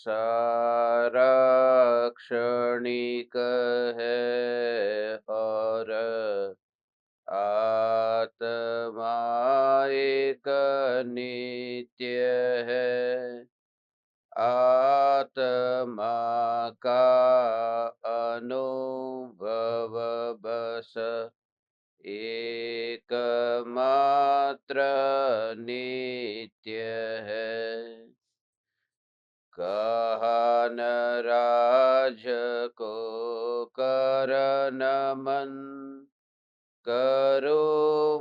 साराक्षणिक है और आत्मा एक नित्य है। आत्मा का अनुभव बस एकमात्र नित्य है। कहा न राज को कर नमन, करो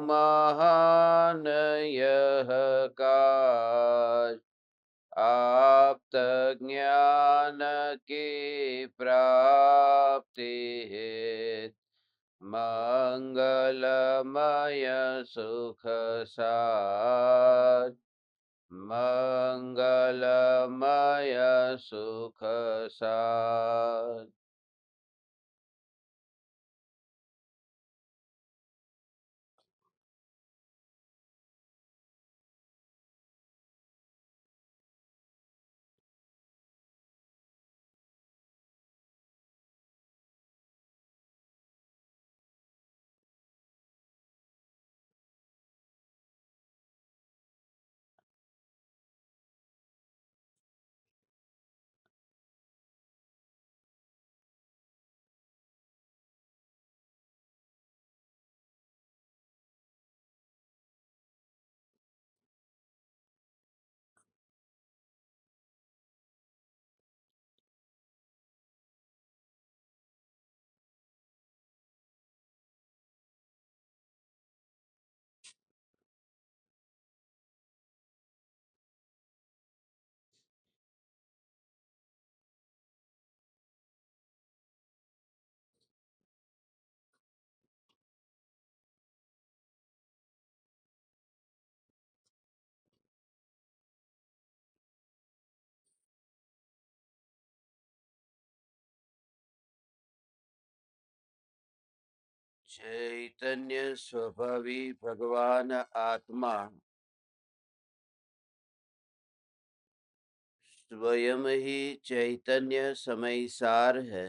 महान यह काज। आप्त ज्ञान की प्राप्ति हेत मंगलमय सुख साध। मंगलमय सुख साध। चैतन्य स्वभावी भगवान आत्मा स्वयं ही चैतन्य समय सार है।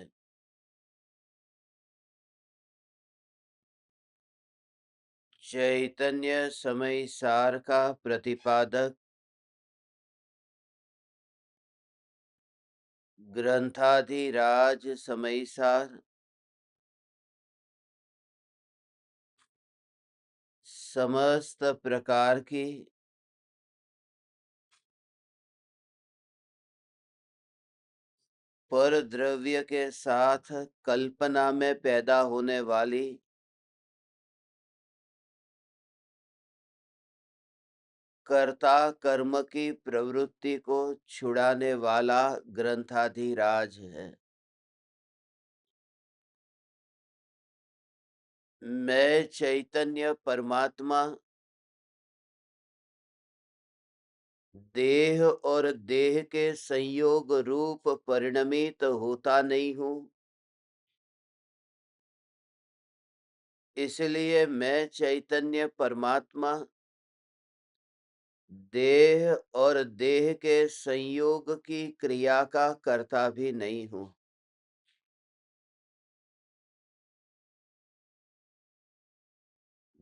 चैतन्य समय सार का प्रतिपादक ग्रंथाधिराज समय सार समस्त प्रकार की पर द्रव्य के साथ कल्पना में पैदा होने वाली कर्ता कर्म की प्रवृत्ति को छुड़ाने वाला ग्रंथाधिराज है। मैं चैतन्य परमात्मा देह और देह के संयोग रूप परिणमित होता नहीं हूं। इसलिए मैं चैतन्य परमात्मा देह और देह के संयोग की क्रिया का कर्ता भी नहीं हूं।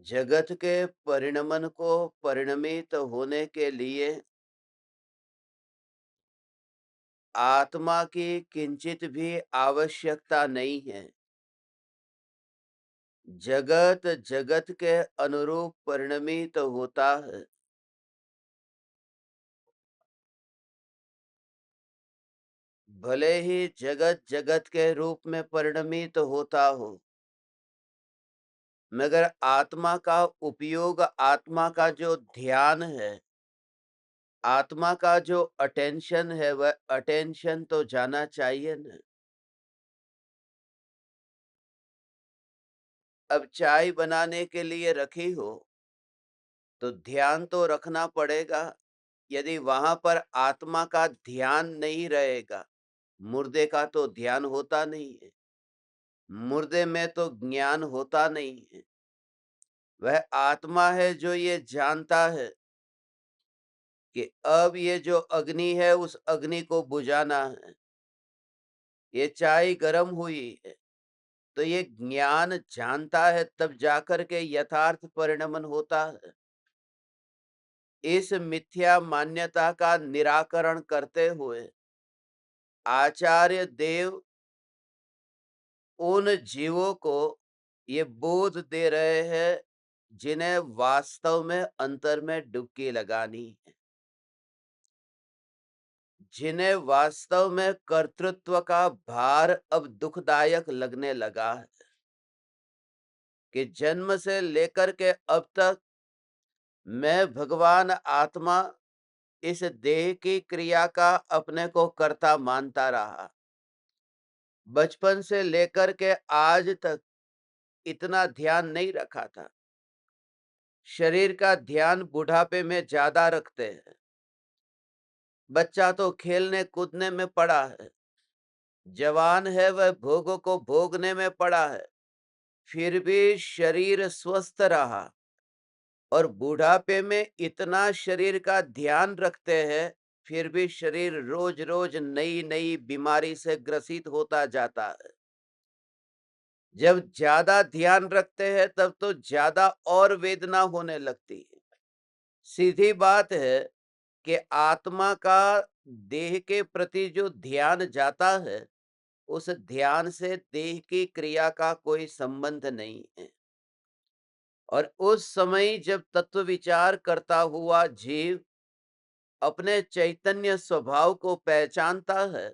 जगत के परिणमन को परिणमित होने के लिए आत्मा की किंचित भी आवश्यकता नहीं है। जगत जगत के अनुरूप परिणमित होता है। भले ही जगत जगत के रूप में परिणमित होता हो, मगर आत्मा का उपयोग, आत्मा का जो ध्यान है, आत्मा का जो अटेंशन है, वह अटेंशन तो जाना चाहिए ना। अब चाय बनाने के लिए रखी हो तो ध्यान तो रखना पड़ेगा। यदि वहां पर आत्मा का ध्यान नहीं रहेगा, मुर्दे का तो ध्यान होता नहीं है, मुर्दे में तो ज्ञान होता नहीं है। वह आत्मा है जो ये जानता है कि अब ये जो अग्नि है उस अग्नि को बुझाना है। ये चाय गरम हुई है, तो ये ज्ञान जानता है तब जाकर के यथार्थ परिणमन होता है। इस मिथ्या मान्यता का निराकरण करते हुए आचार्य देव उन जीवों को ये बोध दे रहे हैं जिन्हें वास्तव में अंतर में डुबकी लगानी है, जिन्हें वास्तव में कर्तृत्व का भार अब दुखदायक लगने लगा है कि जन्म से लेकर के अब तक मैं भगवान आत्मा इस देह की क्रिया का अपने को कर्ता मानता रहा। बचपन से लेकर के आज तक इतना ध्यान नहीं रखा था। शरीर का ध्यान बुढ़ापे में ज्यादा रखते हैं। बच्चा तो खेलने कूदने में पड़ा है, जवान है वह भोगों को भोगने में पड़ा है, फिर भी शरीर स्वस्थ रहा। और बुढ़ापे में इतना शरीर का ध्यान रखते हैं, फिर भी शरीर रोज रोज नई नई बीमारी से ग्रसित होता जाता है। जब ज्यादा ध्यान रखते हैं तब तो ज्यादा और वेदना होने लगती है। सीधी बात है कि आत्मा का देह के प्रति जो ध्यान जाता है, उस ध्यान से देह की क्रिया का कोई संबंध नहीं है। और उस समय जब तत्व विचार करता हुआ जीव अपने चैतन्य स्वभाव को पहचानता है,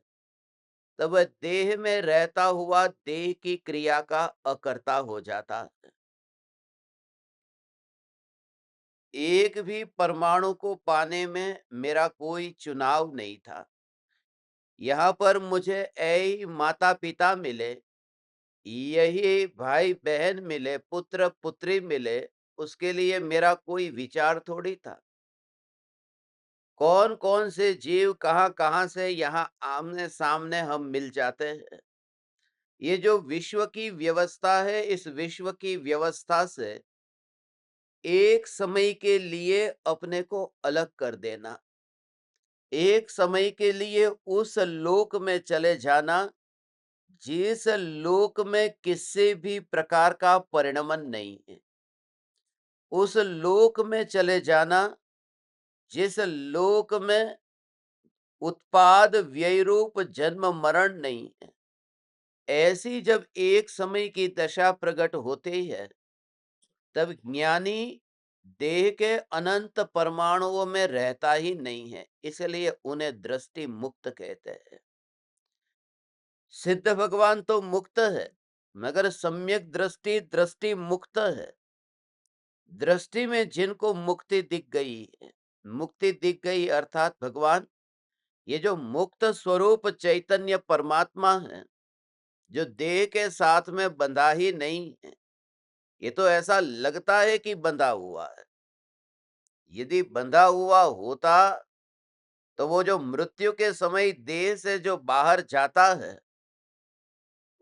तब वह देह में रहता हुआ देह की क्रिया का अकर्ता हो जाता है। एक भी परमाणु को पाने में मेरा कोई चुनाव नहीं था। यहाँ पर मुझे यही माता पिता मिले, यही भाई बहन मिले, पुत्र पुत्री मिले, उसके लिए मेरा कोई विचार थोड़ी था। कौन कौन से जीव कहाँ कहाँ से यहाँ आमने सामने हम मिल जाते हैं। ये जो विश्व की व्यवस्था है, इस विश्व की व्यवस्था से एक समय के लिए अपने को अलग कर देना, एक समय के लिए उस लोक में चले जाना जिस लोक में किसी भी प्रकार का परिणमन नहीं है, उस लोक में चले जाना जिस लोक में उत्पाद व्यय रूप जन्म मरण नहीं है। ऐसी जब एक समय की दशा प्रकट होती है, तब ज्ञानी देह के अनंत परमाणुओं में रहता ही नहीं है, इसलिए उन्हें दृष्टि मुक्त कहते हैं। सिद्ध भगवान तो मुक्त है, मगर सम्यक दृष्टि दृष्टि मुक्त है। दृष्टि में जिनको मुक्ति दिख गई है, मुक्ति दिख गई अर्थात भगवान, ये जो मुक्त स्वरूप चैतन्य परमात्मा है, जो देह के साथ में बंधा ही नहीं है, ये तो ऐसा लगता है कि बंधा हुआ है। यदि बंधा हुआ होता तो वो जो मृत्यु के समय देह से जो बाहर जाता है,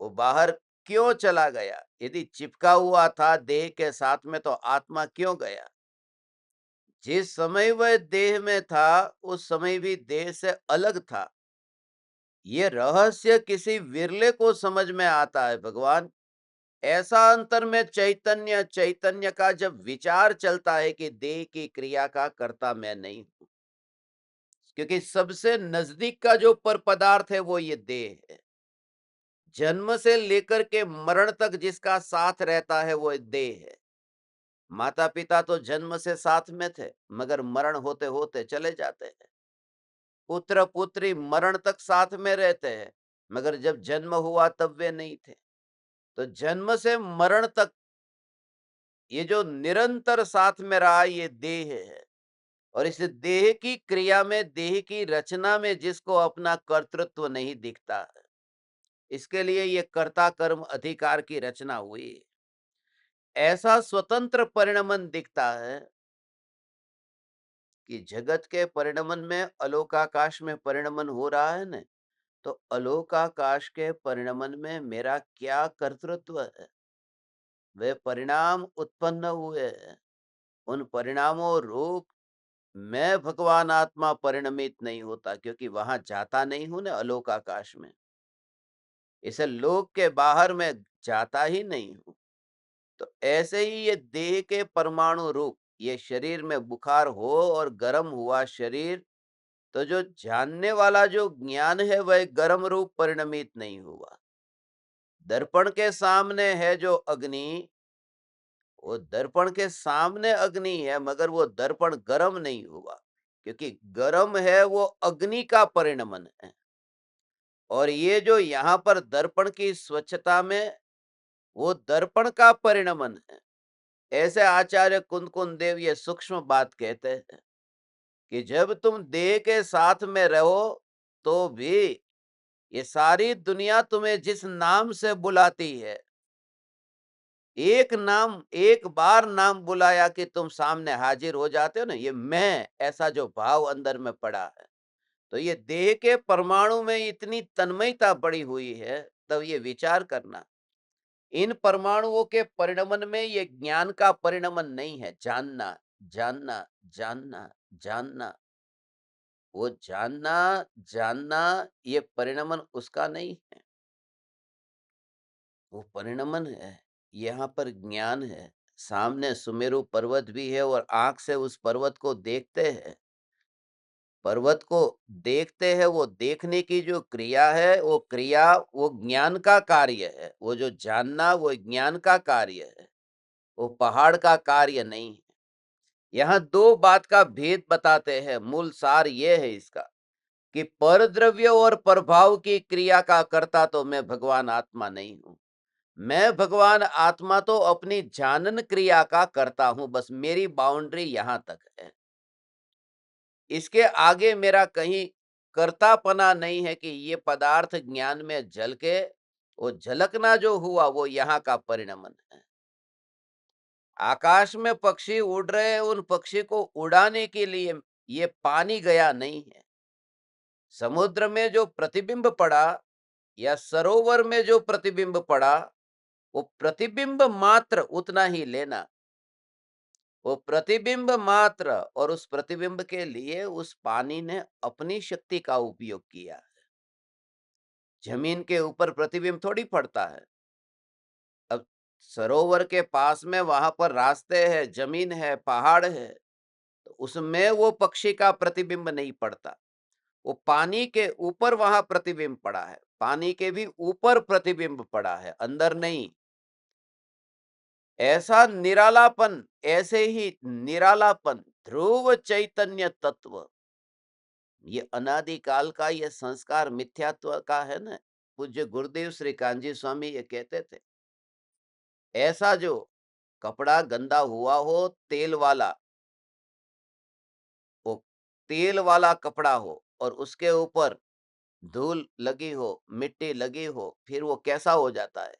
वो बाहर क्यों चला गया? यदि चिपका हुआ था देह के साथ में तो आत्मा क्यों गया? जिस समय वह देह में था उस समय भी देह से अलग था। ये रहस्य किसी विरले को समझ में आता है भगवान। ऐसा अंतर में चैतन्य चैतन्य का जब विचार चलता है कि देह की क्रिया का कर्ता मैं नहीं हूं, क्योंकि सबसे नजदीक का जो पर पदार्थ है वो ये देह है। जन्म से लेकर के मरण तक जिसका साथ रहता है वो देह है। माता पिता तो जन्म से साथ में थे, मगर मरण होते होते चले जाते हैं। पुत्र पुत्री मरण तक साथ में रहते हैं, मगर जब जन्म हुआ तब वे नहीं थे। तो जन्म से मरण तक ये जो निरंतर साथ में रहा ये देह है। और इस देह की क्रिया में, देह की रचना में जिसको अपना कर्तृत्व नहीं दिखता है, इसके लिए ये कर्ता कर्म अधिकार की रचना हुई। ऐसा स्वतंत्र परिणमन दिखता है कि जगत के परिणमन में अलोकाकाश में परिणमन हो रहा है न, तो अलोकाकाश के परिणमन में मेरा क्या कर्तृत्व है? वे परिणाम उत्पन्न हुए हैं, उन परिणामों रूप मैं भगवान आत्मा परिणमित नहीं होता, क्योंकि वहां जाता नहीं हूं ना अलोक आकाश में। इसे लोक के बाहर मैं जाता ही नहीं हूं। तो ऐसे ही ये देह के परमाणु रूप ये शरीर में बुखार हो और गर्म हुआ शरीर, तो जो जानने वाला जो ज्ञान है वह गर्म रूप परिणमित नहीं हुआ। दर्पण के सामने है जो अग्नि, वो दर्पण के सामने अग्नि है, मगर वो दर्पण गर्म नहीं हुआ, क्योंकि गर्म है वो अग्नि का परिणमन है। और ये जो यहाँ पर दर्पण की स्वच्छता में, वो दर्पण का परिणमन है। ऐसे आचार्य कुंद देव ये सूक्ष्म बात कहते हैं कि जब तुम देह के साथ में रहो, तो भी ये सारी दुनिया तुम्हें जिस नाम से बुलाती है, एक नाम, एक बार नाम बुलाया कि तुम सामने हाजिर हो जाते हो ना, ये मैं, ऐसा जो भाव अंदर में पड़ा है। तो ये देह के परमाणु में इतनी तन्मयता पड़ी हुई है, तब ये विचार करना, इन परमाणुओं के परिणमन में ये ज्ञान का परिणमन नहीं है। जानना, जानना, जानना, जानना, वो जानना, जानना, ये परिणमन उसका नहीं है, वो परिणमन है। यहाँ पर ज्ञान है। सामने सुमेरु पर्वत भी है और आंख से उस पर्वत को देखते हैं। पर्वत को देखते हैं, वो देखने की जो क्रिया है, वो क्रिया वो ज्ञान का कार्य है। वो जो जानना वो ज्ञान का कार्य है, वो पहाड़ का कार्य नहीं है। यहाँ दो बात का भेद बताते हैं। मूल सार ये है इसका कि परद्रव्य और प्रभाव की क्रिया का कर्ता तो मैं भगवान आत्मा नहीं हूं। मैं भगवान आत्मा तो अपनी जानन क्रिया का करता हूं, बस मेरी बाउंड्री यहां तक है। इसके आगे मेरा कहीं कर्तापना नहीं है कि ये पदार्थ ज्ञान में झल के, वो झलकना जो हुआ वो यहाँ का परिणमन है। आकाश में पक्षी उड़ रहे हैं, उन पक्षी को उड़ाने के लिए ये पानी गया नहीं है। समुद्र में जो प्रतिबिंब पड़ा या सरोवर में जो प्रतिबिंब पड़ा, वो प्रतिबिंब मात्र उतना ही लेना, वो प्रतिबिंब मात्र। और उस प्रतिबिंब के लिए उस पानी ने अपनी शक्ति का उपयोग किया। जमीन के ऊपर प्रतिबिंब थोड़ी पड़ता है। अब सरोवर के पास में वहां पर रास्ते हैं, जमीन है, पहाड़ है, तो उसमें वो पक्षी का प्रतिबिंब नहीं पड़ता। वो पानी के ऊपर वहां प्रतिबिंब पड़ा है, पानी के भी ऊपर प्रतिबिंब पड़ा है, अंदर नहीं। ऐसा निरालापन, ऐसे ही निरालापन ध्रुव चैतन्य तत्व, ये अनादिकाल का ये संस्कार मिथ्यात्व का है ना। पूज्य गुरुदेव श्री कांजी स्वामी ये कहते थे, ऐसा जो कपड़ा गंदा हुआ हो, तेल वाला, वो तेल वाला कपड़ा हो और उसके ऊपर धूल लगी हो, मिट्टी लगी हो, फिर वो कैसा हो जाता है?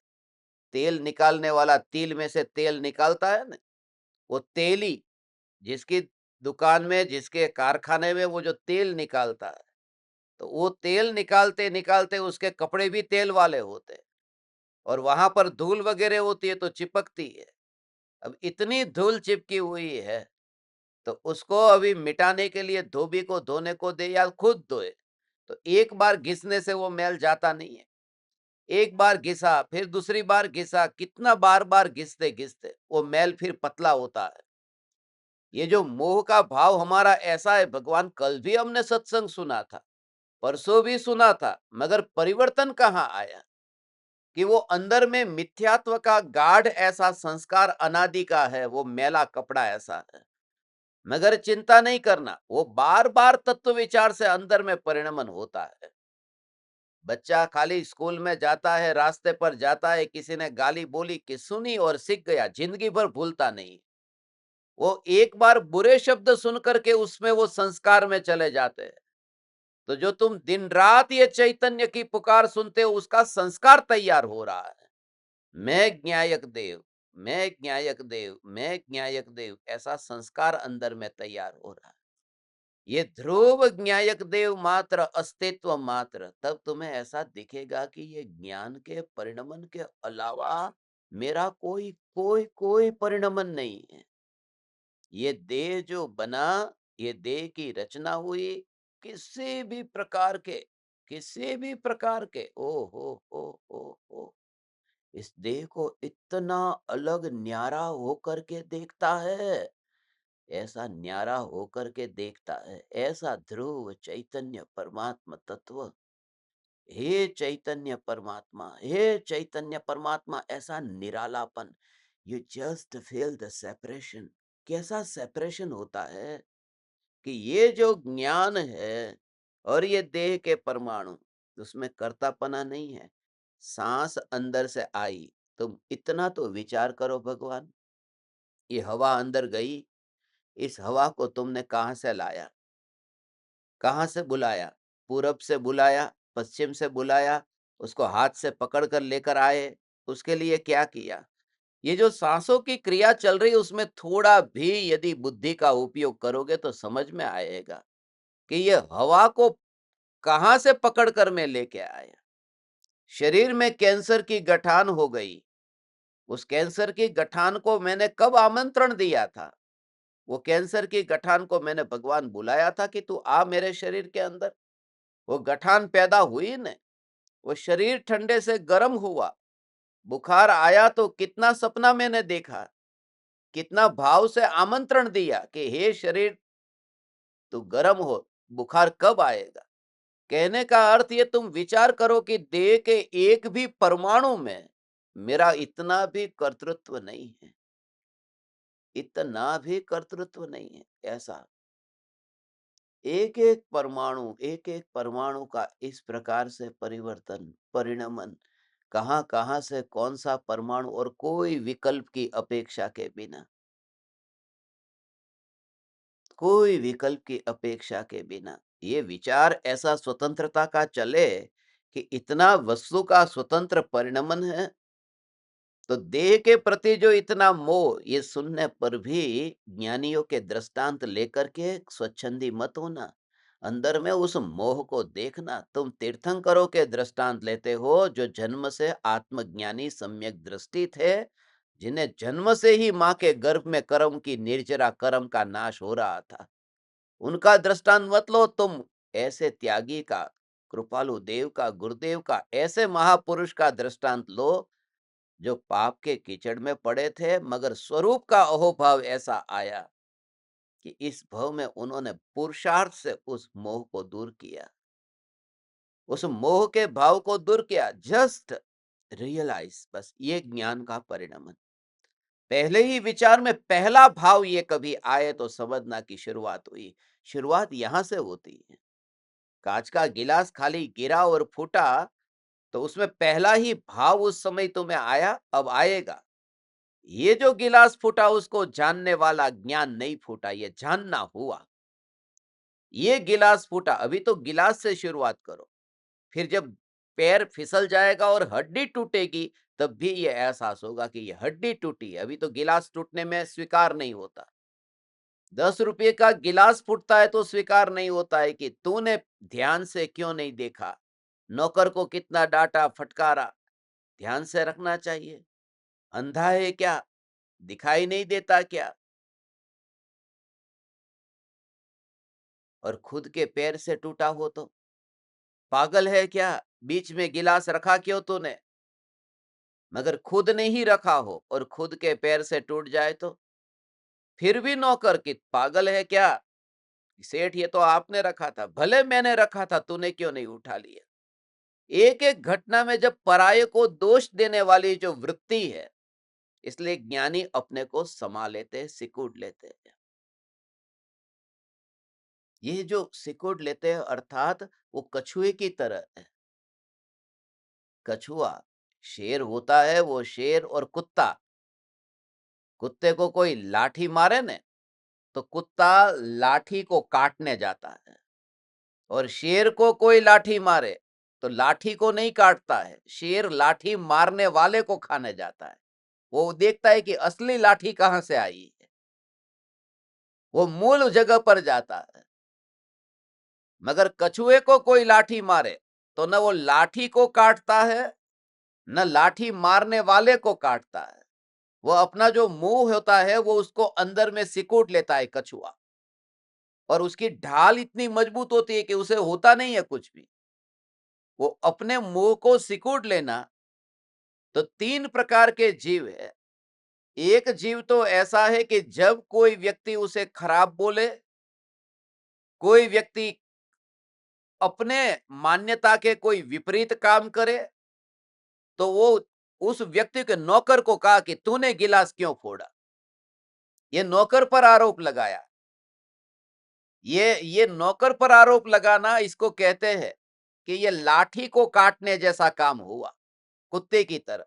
तेल निकालने वाला तिल में से तेल निकालता है ना, वो तेली, जिसकी दुकान में, जिसके कारखाने में वो जो तेल निकालता है, तो वो तेल निकालते निकालते उसके कपड़े भी तेल वाले होते हैं, और वहां पर धूल वगैरह होती है तो चिपकती है। अब इतनी धूल चिपकी हुई है, तो उसको अभी मिटाने के लिए धोबी को धोने को दे या खुद धोए, तो एक बार घिसने से वो मैल जाता नहीं है। एक बार घिसा, फिर दूसरी बार घिसा, कितना बार बार घिसते घिसते वो मैल फिर पतला होता है। ये जो मोह का भाव हमारा ऐसा है, भगवान कल भी हमने सत्संग सुना था, परसों भी सुना था, मगर परिवर्तन कहाँ आया? कि वो अंदर में मिथ्यात्व का गाढ़ ऐसा संस्कार अनादि का है, वो मैला कपड़ा ऐसा है। मगर चिंता नहीं करना, वो बार बार तत्व विचार से अंदर में परिणमन होता है। बच्चा खाली स्कूल में जाता है, रास्ते पर जाता है, किसी ने गाली बोली कि सुनी और सीख गया, जिंदगी भर भूलता नहीं। वो एक बार बुरे शब्द सुन करके उसमें वो संस्कार में चले जाते हैं। तो जो तुम दिन रात ये चैतन्य की पुकार सुनते हो, उसका संस्कार तैयार हो रहा है। मैं ज्ञायक देव, मैं ज्ञायक देव, मैं ज्ञायक देव, ऐसा संस्कार अंदर में तैयार हो रहा है। ये ध्रुव ज्ञायक देव मात्र, अस्तित्व मात्र, तब तुम्हें ऐसा दिखेगा कि ये ज्ञान के परिणमन के अलावा मेरा कोई कोई कोई परिणमन नहीं है। ये देह जो बना, ये देह की रचना हुई किसी भी प्रकार के ओ इस देह को इतना अलग न्यारा होकर के देखता है, ऐसा न्यारा होकर के देखता है, ऐसा ध्रुव चैतन्य परमात्मा तत्व। हे चैतन्य परमात्मा, ऐसा निरालापन। You just feel the separation. कैसा सेपरेशन होता है कि ये जो ज्ञान है और ये देह के परमाणु, उसमें कर्तापना नहीं है। सांस अंदर से आई, तुम इतना तो विचार करो भगवान, ये हवा अंदर गई, इस हवा को तुमने कहां से लाया, कहां से बुलाया? पूरब से बुलाया, पश्चिम से बुलाया, उसको हाथ से पकड़ कर लेकर आए, उसके लिए क्या किया? ये जो सांसों की क्रिया चल रही, उसमें थोड़ा भी यदि बुद्धि का उपयोग करोगे तो समझ में आएगा कि ये हवा को कहां से पकड़ कर मैं लेके आया। शरीर में कैंसर की गठान हो गई, उस कैंसर की गठान को मैंने कब आमंत्रण दिया था? वो कैंसर की गठान को मैंने भगवान बुलाया था कि तू आ मेरे शरीर के अंदर। वो गठान पैदा हुई न, वो शरीर ठंडे से गर्म हुआ, बुखार आया तो कितना सपना मैंने देखा, कितना भाव से आमंत्रण दिया कि हे शरीर तू गर्म हो, बुखार कब आएगा? कहने का अर्थ ये, तुम विचार करो कि देह के एक भी परमाणु में मेरा इतना भी कर्तृत्व नहीं है, इतना भी कर्तृत्व नहीं है। ऐसा एक एक परमाणु का इस प्रकार से परिवर्तन, परिणमन, कहां कहां से कौन सा परमाणु, और कोई विकल्प की अपेक्षा के बिना, कोई विकल्प की अपेक्षा के बिना ये विचार ऐसा स्वतंत्रता का चले कि इतना वस्तु का स्वतंत्र परिणमन है, तो देह के प्रति जो इतना मोह, ये सुनने पर भी ज्ञानियों के दृष्टांत लेकर के स्वच्छंदी मत होना, अंदर में उस मोह को देखना। तुम तीर्थंकरों के दृष्टांत लेते हो जो जन्म से आत्मज्ञानी सम्यक दृष्टि थे, जिन्हें जन्म से ही मां के गर्भ में कर्म की निर्जरा, कर्म का नाश हो रहा था, उनका दृष्टांत मत लो तुम। ऐसे त्यागी का, कृपालु देव का, गुरुदेव का, ऐसे महापुरुष का दृष्टांत लो जो पाप के कीचड़ में पड़े थे, मगर स्वरूप का अहोभाव ऐसा आया कि इस भव में उन्होंने पुरुषार्थ से उस मोह को दूर किया, उस मोह के भाव को दूर किया। जस्ट रियलाइज, बस ये ज्ञान का परिणमन। पहले ही विचार में पहला भाव ये कभी आए तो समझना की शुरुआत हुई। शुरुआत यहां से होती है। कांच का गिलास खाली गिरा और फूटा, तो उसमें पहला ही भाव उस समय तुम्हें आया, अब आएगा। ये जो गिलास फूटा उसको जानने वाला ज्ञान नहीं फूटा, ये जानना हुआ। ये गिलास फूटा, अभी तो गिलास से शुरुआत करो, फिर जब पैर फिसल जाएगा और हड्डी टूटेगी, तब भी ये एहसास होगा कि ये हड्डी टूटी है। अभी तो गिलास टूटने में स्वीकार नहीं होता। 10 रुपये का गिलास फूटता है तो स्वीकार नहीं होता है कि तूने ध्यान से क्यों नहीं देखा, नौकर को कितना डांटा फटकारा। ध्यान से रखना चाहिए। अंधा है क्या? दिखाई नहीं देता क्या? और खुद के पैर से टूटा हो तो पागल है क्या? बीच में गिलास रखा क्यों तूने? मगर खुद ने ही रखा हो और खुद के पैर से टूट जाए तो फिर भी नौकर की पागल है क्या? सेठ ये तो आपने रखा था, भले मैंने रखा था, तूने क्यों नहीं उठा लिया? एक एक घटना में जब पराये को दोष देने वाली जो वृत्ति है, इसलिए ज्ञानी अपने को समा लेते, सिकुड़ लेते हैं। ये जो सिकुड़ लेते हैं अर्थात वो कछुए की तरह है। कछुआ, शेर होता है, वो शेर और कुत्ता, कुत्ते को कोई लाठी मारे ने तो कुत्ता लाठी को काटने जाता है, और शेर को कोई लाठी मारे तो लाठी को नहीं काटता है, शेर लाठी मारने वाले को खाने जाता है। वो देखता है कि असली लाठी कहां से आई है, वो मूल जगह पर जाता है। मगर कछुए को कोई लाठी मारे तो न वो लाठी को काटता है, न लाठी मारने वाले को काटता है। वो अपना जो मुंह होता है वो उसको अंदर में सिकोड़ लेता है कछुआ, और उसकी ढाल इतनी मजबूत होती है कि उसे होता नहीं है कुछ भी। वो अपने मुंह को सिकुड़ लेना। तो 3 प्रकार के जीव है। एक जीव तो ऐसा है कि जब कोई व्यक्ति उसे खराब बोले, कोई व्यक्ति अपने मान्यता के कोई विपरीत काम करे, तो वो उस व्यक्ति के नौकर को कहा कि तूने गिलास क्यों फोड़ा। ये नौकर पर आरोप लगाया। ये नौकर पर आरोप लगाना इसको कहते हैं कि ये लाठी को काटने जैसा काम हुआ, कुत्ते की तरह।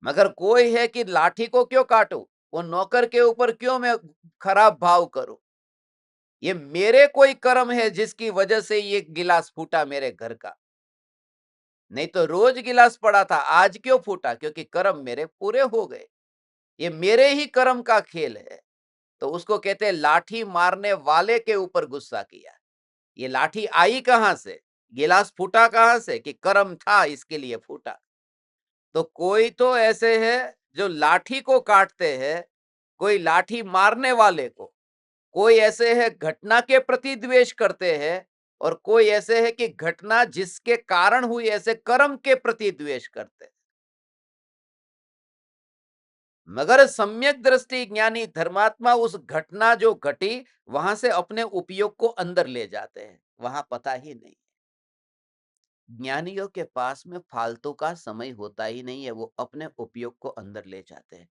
मगर कोई है कि लाठी को क्यों काटूं, वो नौकर के ऊपर क्यों मैं खराब भाव करूं। ये मेरे कोई कर्म है जिसकी वजह से ये गिलास फूटा मेरे घर का। नहीं तो रोज गिलास पड़ा था, आज क्यों फूटा, क्योंकि कर्म मेरे पूरे हो गए। ये मेरे ही कर्म का खेल है। तो उसको कहते हैं लाठी मारने वाले के ऊपर गुस्सा किया। ये लाठी आई कहां से, गिलास फूटा कहां से, कि कर्म था इसके लिए फूटा। तो कोई तो ऐसे है जो लाठी को काटते हैं, कोई लाठी मारने वाले को, कोई ऐसे है घटना के प्रति द्वेष करते हैं, और कोई ऐसे है कि घटना जिसके कारण हुई ऐसे कर्म के प्रति द्वेष करते हैं। मगर सम्यक दृष्टि ज्ञानी धर्मात्मा उस घटना जो घटी वहां से अपने उपयोग को अंदर ले जाते हैं, वहां पता ही नहीं। ज्ञानियों के पास में फालतू का समय होता ही नहीं है, वो अपने उपयोग को अंदर ले जाते हैं।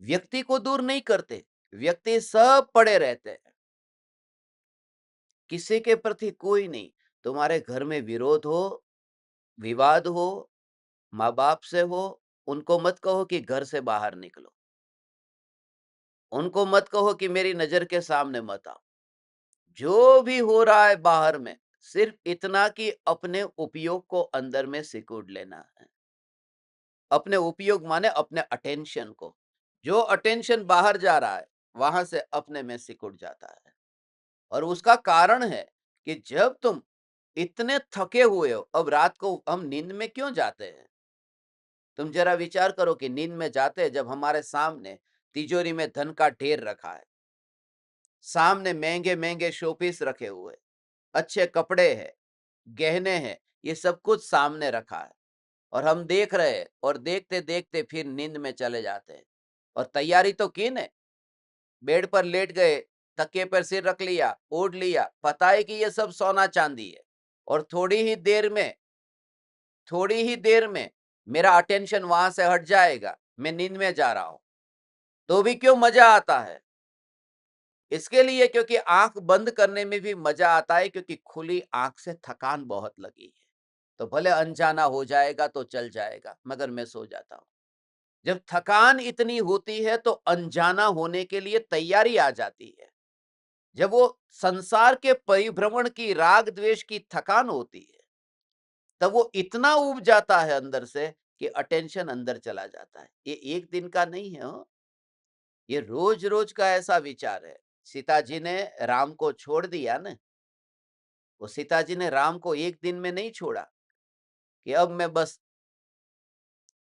व्यक्ति को दूर नहीं करते, व्यक्ति सब पड़े रहते हैं, किसी के प्रति कोई नहीं। तुम्हारे घर में विरोध हो, विवाद हो, माँ बाप से हो, उनको मत कहो कि घर से बाहर निकलो, उनको मत कहो कि मेरी नजर के सामने मत आओ। जो भी हो रहा है बाहर में, सिर्फ इतना कि अपने उपयोग को अंदर में सिकुड़ लेना है। अपने उपयोग माने अपने अटेंशन को, जो अटेंशन बाहर जा रहा है वहां से अपने में सिकुड़ जाता है। और उसका कारण है कि जब तुम इतने थके हुए हो, अब रात को हम नींद में क्यों जाते हैं। तुम जरा विचार करो कि नींद में जाते हैं जब हमारे सामने तिजोरी में धन का ढेर रखा है, सामने महंगे महंगे शोपीस रखे हुए, अच्छे कपड़े हैं, गहने हैं, ये सब कुछ सामने रखा है, और हम देख रहे हैं, और देखते देखते फिर नींद में चले जाते हैं। और तैयारी तो की ने, बेड पर लेट गए, तकिए पर सिर रख लिया, ओढ़ लिया, पता है कि ये सब सोना चांदी है, और थोड़ी ही देर में मेरा अटेंशन वहां से हट जाएगा, मैं नींद में जा रहा हूं, तो भी क्यों मजा आता है। इसके लिए क्योंकि आंख बंद करने में भी मजा आता है, क्योंकि खुली आंख से थकान बहुत लगी है। तो भले अनजाना हो जाएगा तो चल जाएगा, मगर मैं सो जाता हूं। जब थकान इतनी होती है तो अनजाना होने के लिए तैयारी आ जाती है। जब वो संसार के परिभ्रमण की, राग द्वेष की थकान होती है, तब वो इतना उब जाता है अंदर से कि अटेंशन अंदर चला जाता है। ये एक दिन का नहीं है हो, ये रोज रोज का ऐसा विचार है। सीता जी ने राम को छोड़ दिया ना, वो सीता जी ने राम को एक दिन में नहीं छोड़ा कि अब मैं बस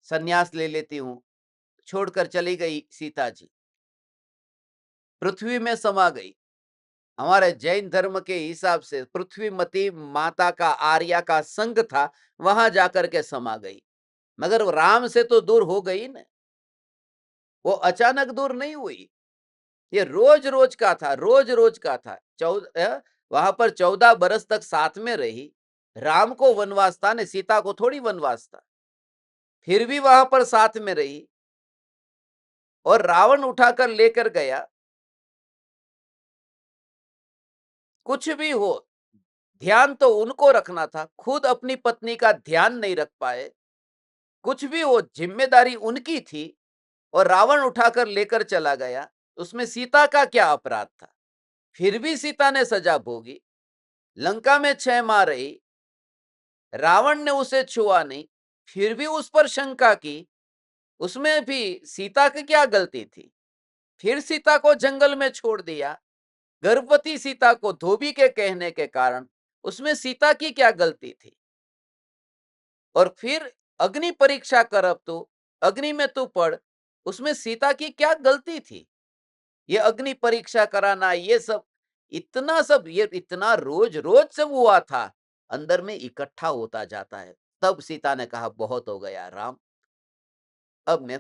सन्यास ले लेती हूं। छोड़कर चली गई सीता जी, पृथ्वी में समा गई। हमारे जैन धर्म के हिसाब से पृथ्वीमती माता का, आर्या का संग था, वहां जाकर के समा गई। मगर वो राम से तो दूर हो गई ना, वो अचानक दूर नहीं हुई। ये रोज रोज का था, रोज रोज का था। वहां पर 14 बरस तक साथ में रही। राम को वनवास था ने, सीता को थोड़ी वनवास था। फिर भी वहां पर साथ में रही, और रावण उठाकर लेकर गया। कुछ भी हो, ध्यान तो उनको रखना था, खुद अपनी पत्नी का ध्यान नहीं रख पाए। कुछ भी हो, जिम्मेदारी उनकी थी, और रावण उठाकर लेकर चला गया। उसमें सीता का क्या अपराध था। फिर भी सीता ने सजा भोगी, लंका में 6 माह रही, रावण ने उसे छुआ नहीं, फिर भी उस पर शंका की। उसमें भी सीता की क्या गलती थी। फिर सीता को जंगल में छोड़ दिया, गर्भवती सीता को धोबी के कहने के कारण। उसमें सीता की क्या गलती थी। और फिर अग्नि परीक्षा कर, अब तो अग्नि में तू पढ़, उसमें सीता की क्या गलती थी। ये अग्नि परीक्षा कराना, ये सब, इतना सब ये इतना रोज-रोज सब हुआ था, अंदर में इकट्ठा होता जाता है। तब सीता ने कहा बहुत हो गया राम, अब मैं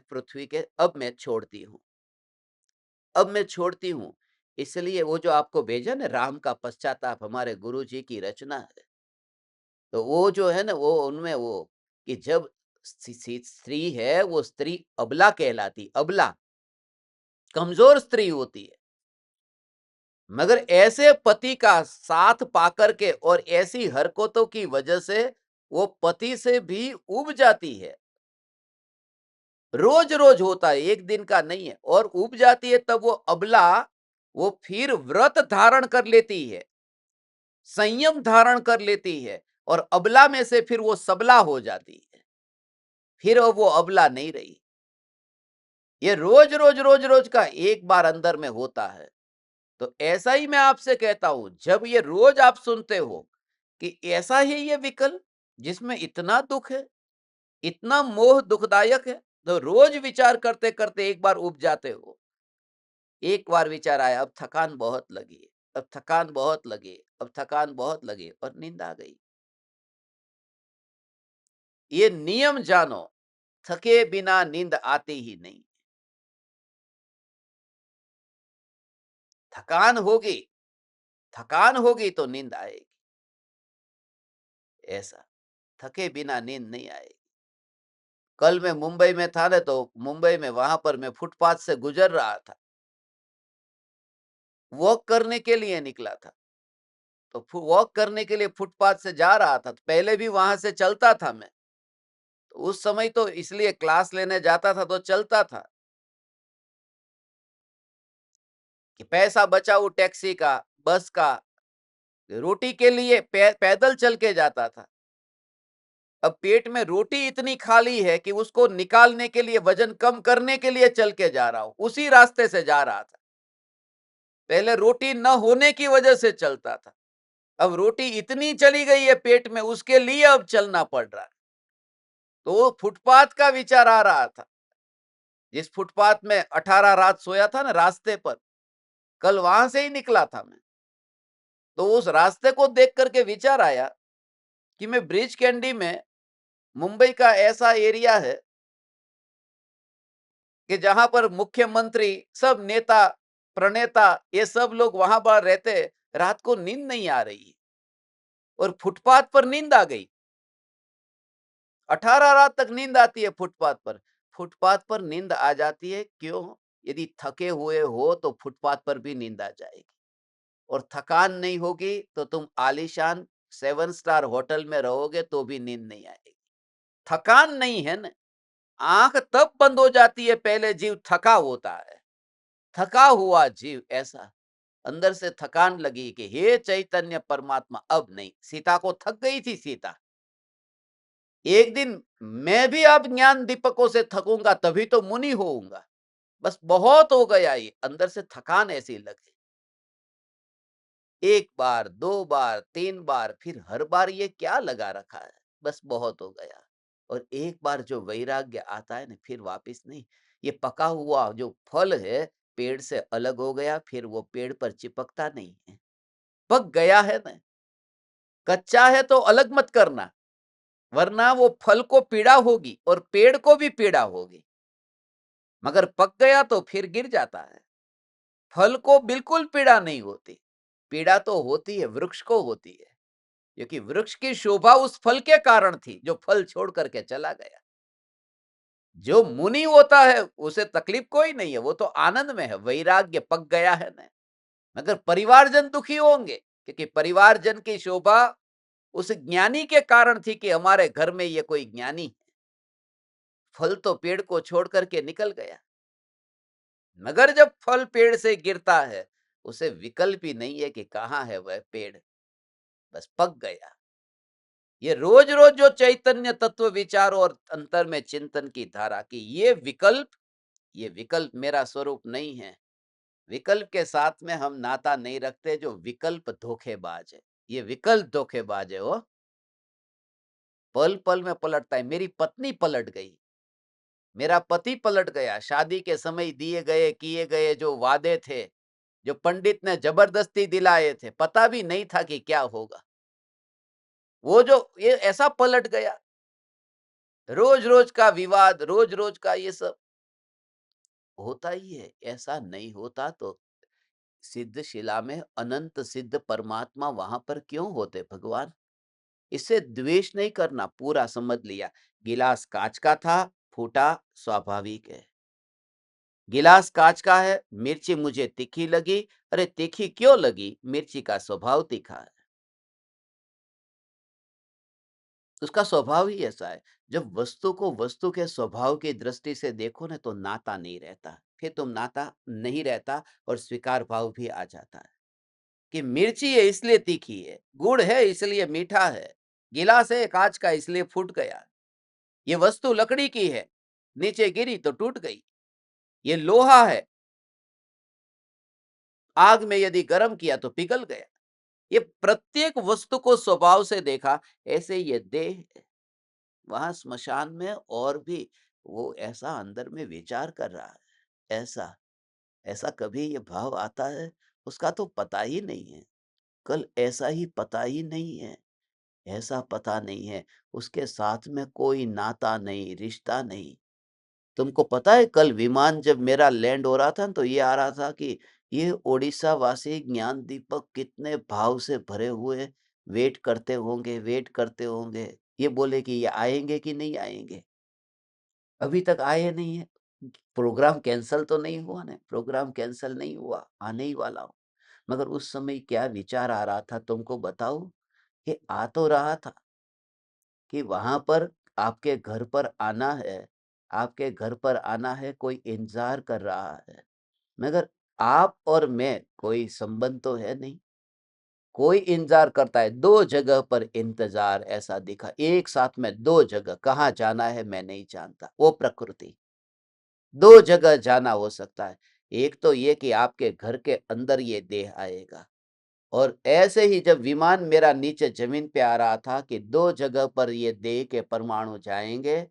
छोड़ती हूँ, अब मैं छोड़ती हूँ। इसलिए वो जो आपको भेजा ना राम का पश्चाताप हमारे गुरुजी की रचना है। तो वो जो है ना वो उनमें वो कि जब स्त्री है वो स्त्री अबला कहलाती, अबला कमजोर स्त्री होती है, मगर ऐसे पति का साथ पाकर के और ऐसी हरकतों की वजह से वो पति से भी उब जाती है। रोज रोज होता है, एक दिन का नहीं है। और उब जाती है तब वो अबला वो फिर व्रत धारण कर लेती है, संयम धारण कर लेती है, और अबला में से फिर वो सबला हो जाती है। फिर वो अबला नहीं रही। ये रोज रोज रोज रोज का एक बार अंदर में होता है। तो ऐसा ही मैं आपसे कहता हूं, जब ये रोज आप सुनते हो कि ऐसा ही ये विकल्प जिसमें इतना दुख है, इतना मोह दुखदायक है, तो रोज विचार करते करते एक बार उब जाते हो। एक बार विचार आया अब थकान बहुत लगी है, अब थकान बहुत लगी है, अब थकान बहुत लगी है, और नींद आ गई। ये नियम जानो, थके बिना नींद आती ही नहीं। थकान होगी, थकान होगी तो नींद आएगी। ऐसा थके बिना नींद नहीं आएगी। कल मैं मुंबई में था ना, तो मुंबई में वहां पर मैं फुटपाथ से गुजर रहा था, वॉक करने के लिए निकला था। तो वॉक करने के लिए फुटपाथ से जा रहा था, तो पहले भी वहां से चलता था मैं। तो उस समय तो इसलिए क्लास लेने जाता था तो चलता था कि पैसा बचाऊं टैक्सी का, बस का। रोटी के लिए पैदल चल के जाता था। अब पेट में रोटी इतनी खाली है कि उसको निकालने के लिए, वजन कम करने के लिए चल के जा रहा हूं, उसी रास्ते से जा रहा था। पहले रोटी न होने की वजह से चलता था, अब रोटी इतनी चली गई है पेट में, उसके लिए अब चलना पड़ रहा है। तो फुटपाथ का विचार आ रहा था। जिस फुटपाथ में 18 रात सोया था ना रास्ते पर, कल वहां से ही निकला था मैं। तो उस रास्ते को देख करके विचार आया कि मैं ब्रिज कैंडी में, मुंबई का ऐसा एरिया है कि जहां पर मुख्यमंत्री, सब नेता, प्रणेता, ये सब लोग वहां पर रहते। रात को नींद नहीं आ रही और फुटपाथ पर नींद आ गई। 18 रात तक नींद आती है फुटपाथ पर। फुटपाथ पर नींद आ जाती है क्यों? यदि थके हुए हो तो फुटपाथ पर भी नींद आ जाएगी। और थकान नहीं होगी तो तुम आलीशान 7 स्टार होटल में रहोगे तो भी नींद नहीं आएगी। थकान नहीं है ना, आंख तब बंद हो जाती है पहले जीव थका होता है। थका हुआ जीव ऐसा, अंदर से थकान लगी कि हे चैतन्य परमात्मा अब नहीं। सीता को थक गई थी सीता। एक दिन मैं भी अब ज्ञान दीपकों से थकूंगा तभी तो मुनि होऊंगा। बस बहुत हो गया, ये अंदर से थकान ऐसी लगी। एक बार, दो बार, तीन बार, फिर हर बार ये क्या लगा रखा है, बस बहुत हो गया। और एक बार जो वैराग्य आता है ना, फिर वापस नहीं। ये पका हुआ जो फल है पेड़ से अलग हो गया, फिर वो पेड़ पर चिपकता नहीं है। पक गया है ना, कच्चा है तो अलग मत करना, वरना वो फल को पीड़ा होगी और पेड़ को भी पीड़ा होगी। मगर पक गया तो फिर गिर जाता है। फल को बिल्कुल पीड़ा नहीं होती, पीड़ा तो होती है वृक्ष को होती है, क्योंकि वृक्ष की शोभा उस फल के कारण थी जो फल छोड़ करके चला गया। जो मुनि होता है उसे तकलीफ कोई नहीं है, वो तो आनंद में है, वैराग्य पक गया है ना। मगर परिवारजन दुखी होंगे, क्योंकि परिवारजन की शोभा उस ज्ञानी के कारण थी कि हमारे घर में ये कोई ज्ञानी है। फल तो पेड़ को छोड़ करके निकल गया। मगर जब फल पेड़ से गिरता है, उसे विकल्प ही नहीं है कि कहाँ है वह पेड़, बस पक गया। ये रोज रोज जो चैतन्य तत्व विचार और अंतर में चिंतन की धारा की ये विकल्प मेरा स्वरूप नहीं है। विकल्प के साथ में हम नाता नहीं रखते। जो विकल्प धोखेबाज है, ये विकल्प धोखेबाज है। वो पल पल में पलटता है। मेरी पत्नी पलट गई, मेरा पति पलट गया। शादी के समय दिए गए किए गए जो वादे थे, जो पंडित ने जबरदस्ती दिलाए थे, पता भी नहीं था कि क्या होगा। वो जो ये ऐसा पलट गया, रोज-रोज का विवाद, रोज-रोज का ये सब होता ही है। ऐसा नहीं होता तो सिद्ध शिला में अनंत सिद्ध परमात्मा वहां पर क्यों होते भगवान? इससे द्वेष नहीं करना, पूरा समझ लिया। गिलास कांच का था, फूटा, स्वाभाविक है। गिलास कांच का है, मिर्ची मुझे तीखी लगी, अरे तीखी क्यों लगी? मिर्ची का स्वभाव तीखा है, उसका स्वभाव ही ऐसा है। जब वस्तु को वस्तु के स्वभाव की दृष्टि से देखो ना, तो नाता नहीं रहता, फिर तुम नाता नहीं रहता और स्वीकार भाव भी आ जाता है कि मिर्ची है इसलिए तीखी है, गुड़ है इसलिए मीठा है, गिलास है कांच का इसलिए फूट गया, ये वस्तु लकड़ी की है, नीचे गिरी तो टूट गई, ये लोहा है, आग में यदि गर्म किया तो पिघल गया। ये प्रत्येक वस्तु को स्वभाव से देखा। ऐसे ये देह है, वहां स्मशान में और भी वो ऐसा अंदर में विचार कर रहा है। ऐसा ऐसा कभी ये भाव आता है, उसका तो पता ही नहीं है। कल ऐसा ही पता ही नहीं है, ऐसा पता नहीं है। उसके साथ में कोई नाता नहीं, रिश्ता नहीं। तुमको पता है कल विमान जब मेरा लैंड हो रहा था तो ये आ रहा था कि ये ओडिशा वासी ज्ञान दीपक कितने भाव से भरे हुए वेट करते होंगे। ये बोले कि ये आएंगे कि नहीं आएंगे, अभी तक आए नहीं है। प्रोग्राम कैंसल तो नहीं हुआ ना? प्रोग्राम कैंसल नहीं हुआ, आने ही वाला हूँ। मगर उस समय क्या विचार आ रहा था तुमको बताऊं? कि आ तो रहा था कि वहां पर आपके घर पर आना है, आपके घर पर आना है, कोई इंतजार कर रहा है। मगर आप और मैं कोई संबंध तो है नहीं। कोई इंतजार करता है, दो जगह पर इंतजार ऐसा दिखा, एक साथ में दो जगह। कहाँ जाना है मैं नहीं जानता, वो प्रकृति। दो जगह जाना हो सकता है। एक तो ये कि आपके घर के अंदर ये देह आएगा, और ऐसे ही जब विमान मेरा नीचे जमीन पे आ रहा था कि दो जगह पर ये देह के परमाणु जाएंगे।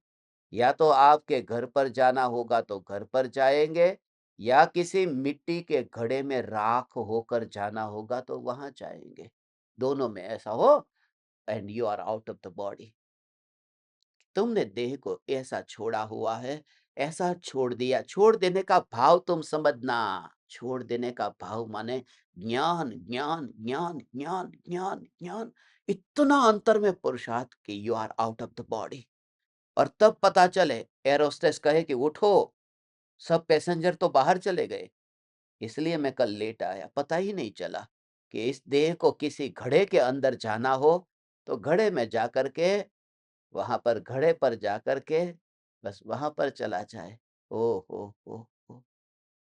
या तो आपके घर पर जाना होगा तो घर पर जाएंगे, या किसी मिट्टी के घड़े में राख होकर जाना होगा तो वहां जाएंगे। दोनों में ऐसा हो, and you are out of the body. तुमने देह को ऐसा छोड़ा हुआ है, ऐसा छोड़ दिया। छोड़ देने का भाव तुम समझना। छोड़ देने का भाव माने ज्ञान, ज्ञान, ज्ञान, ज्ञान, ज्ञान, ज्ञान। इतना अंतर में पुरुषार्थ कि you are out of the body. और तब पता चले, एरोस्टेस कहे कि उठो, सब पैसेंजर तो बाहर चले गए, इसलिए मैं कल लेट आया। पता ही नहीं चला कि इस देह को किसी घड़े के अंदर जाना हो तो घड़े में जाकर के, वहां पर घड़े पर जाकर के बस वहां पर चला जाए। ओ हो,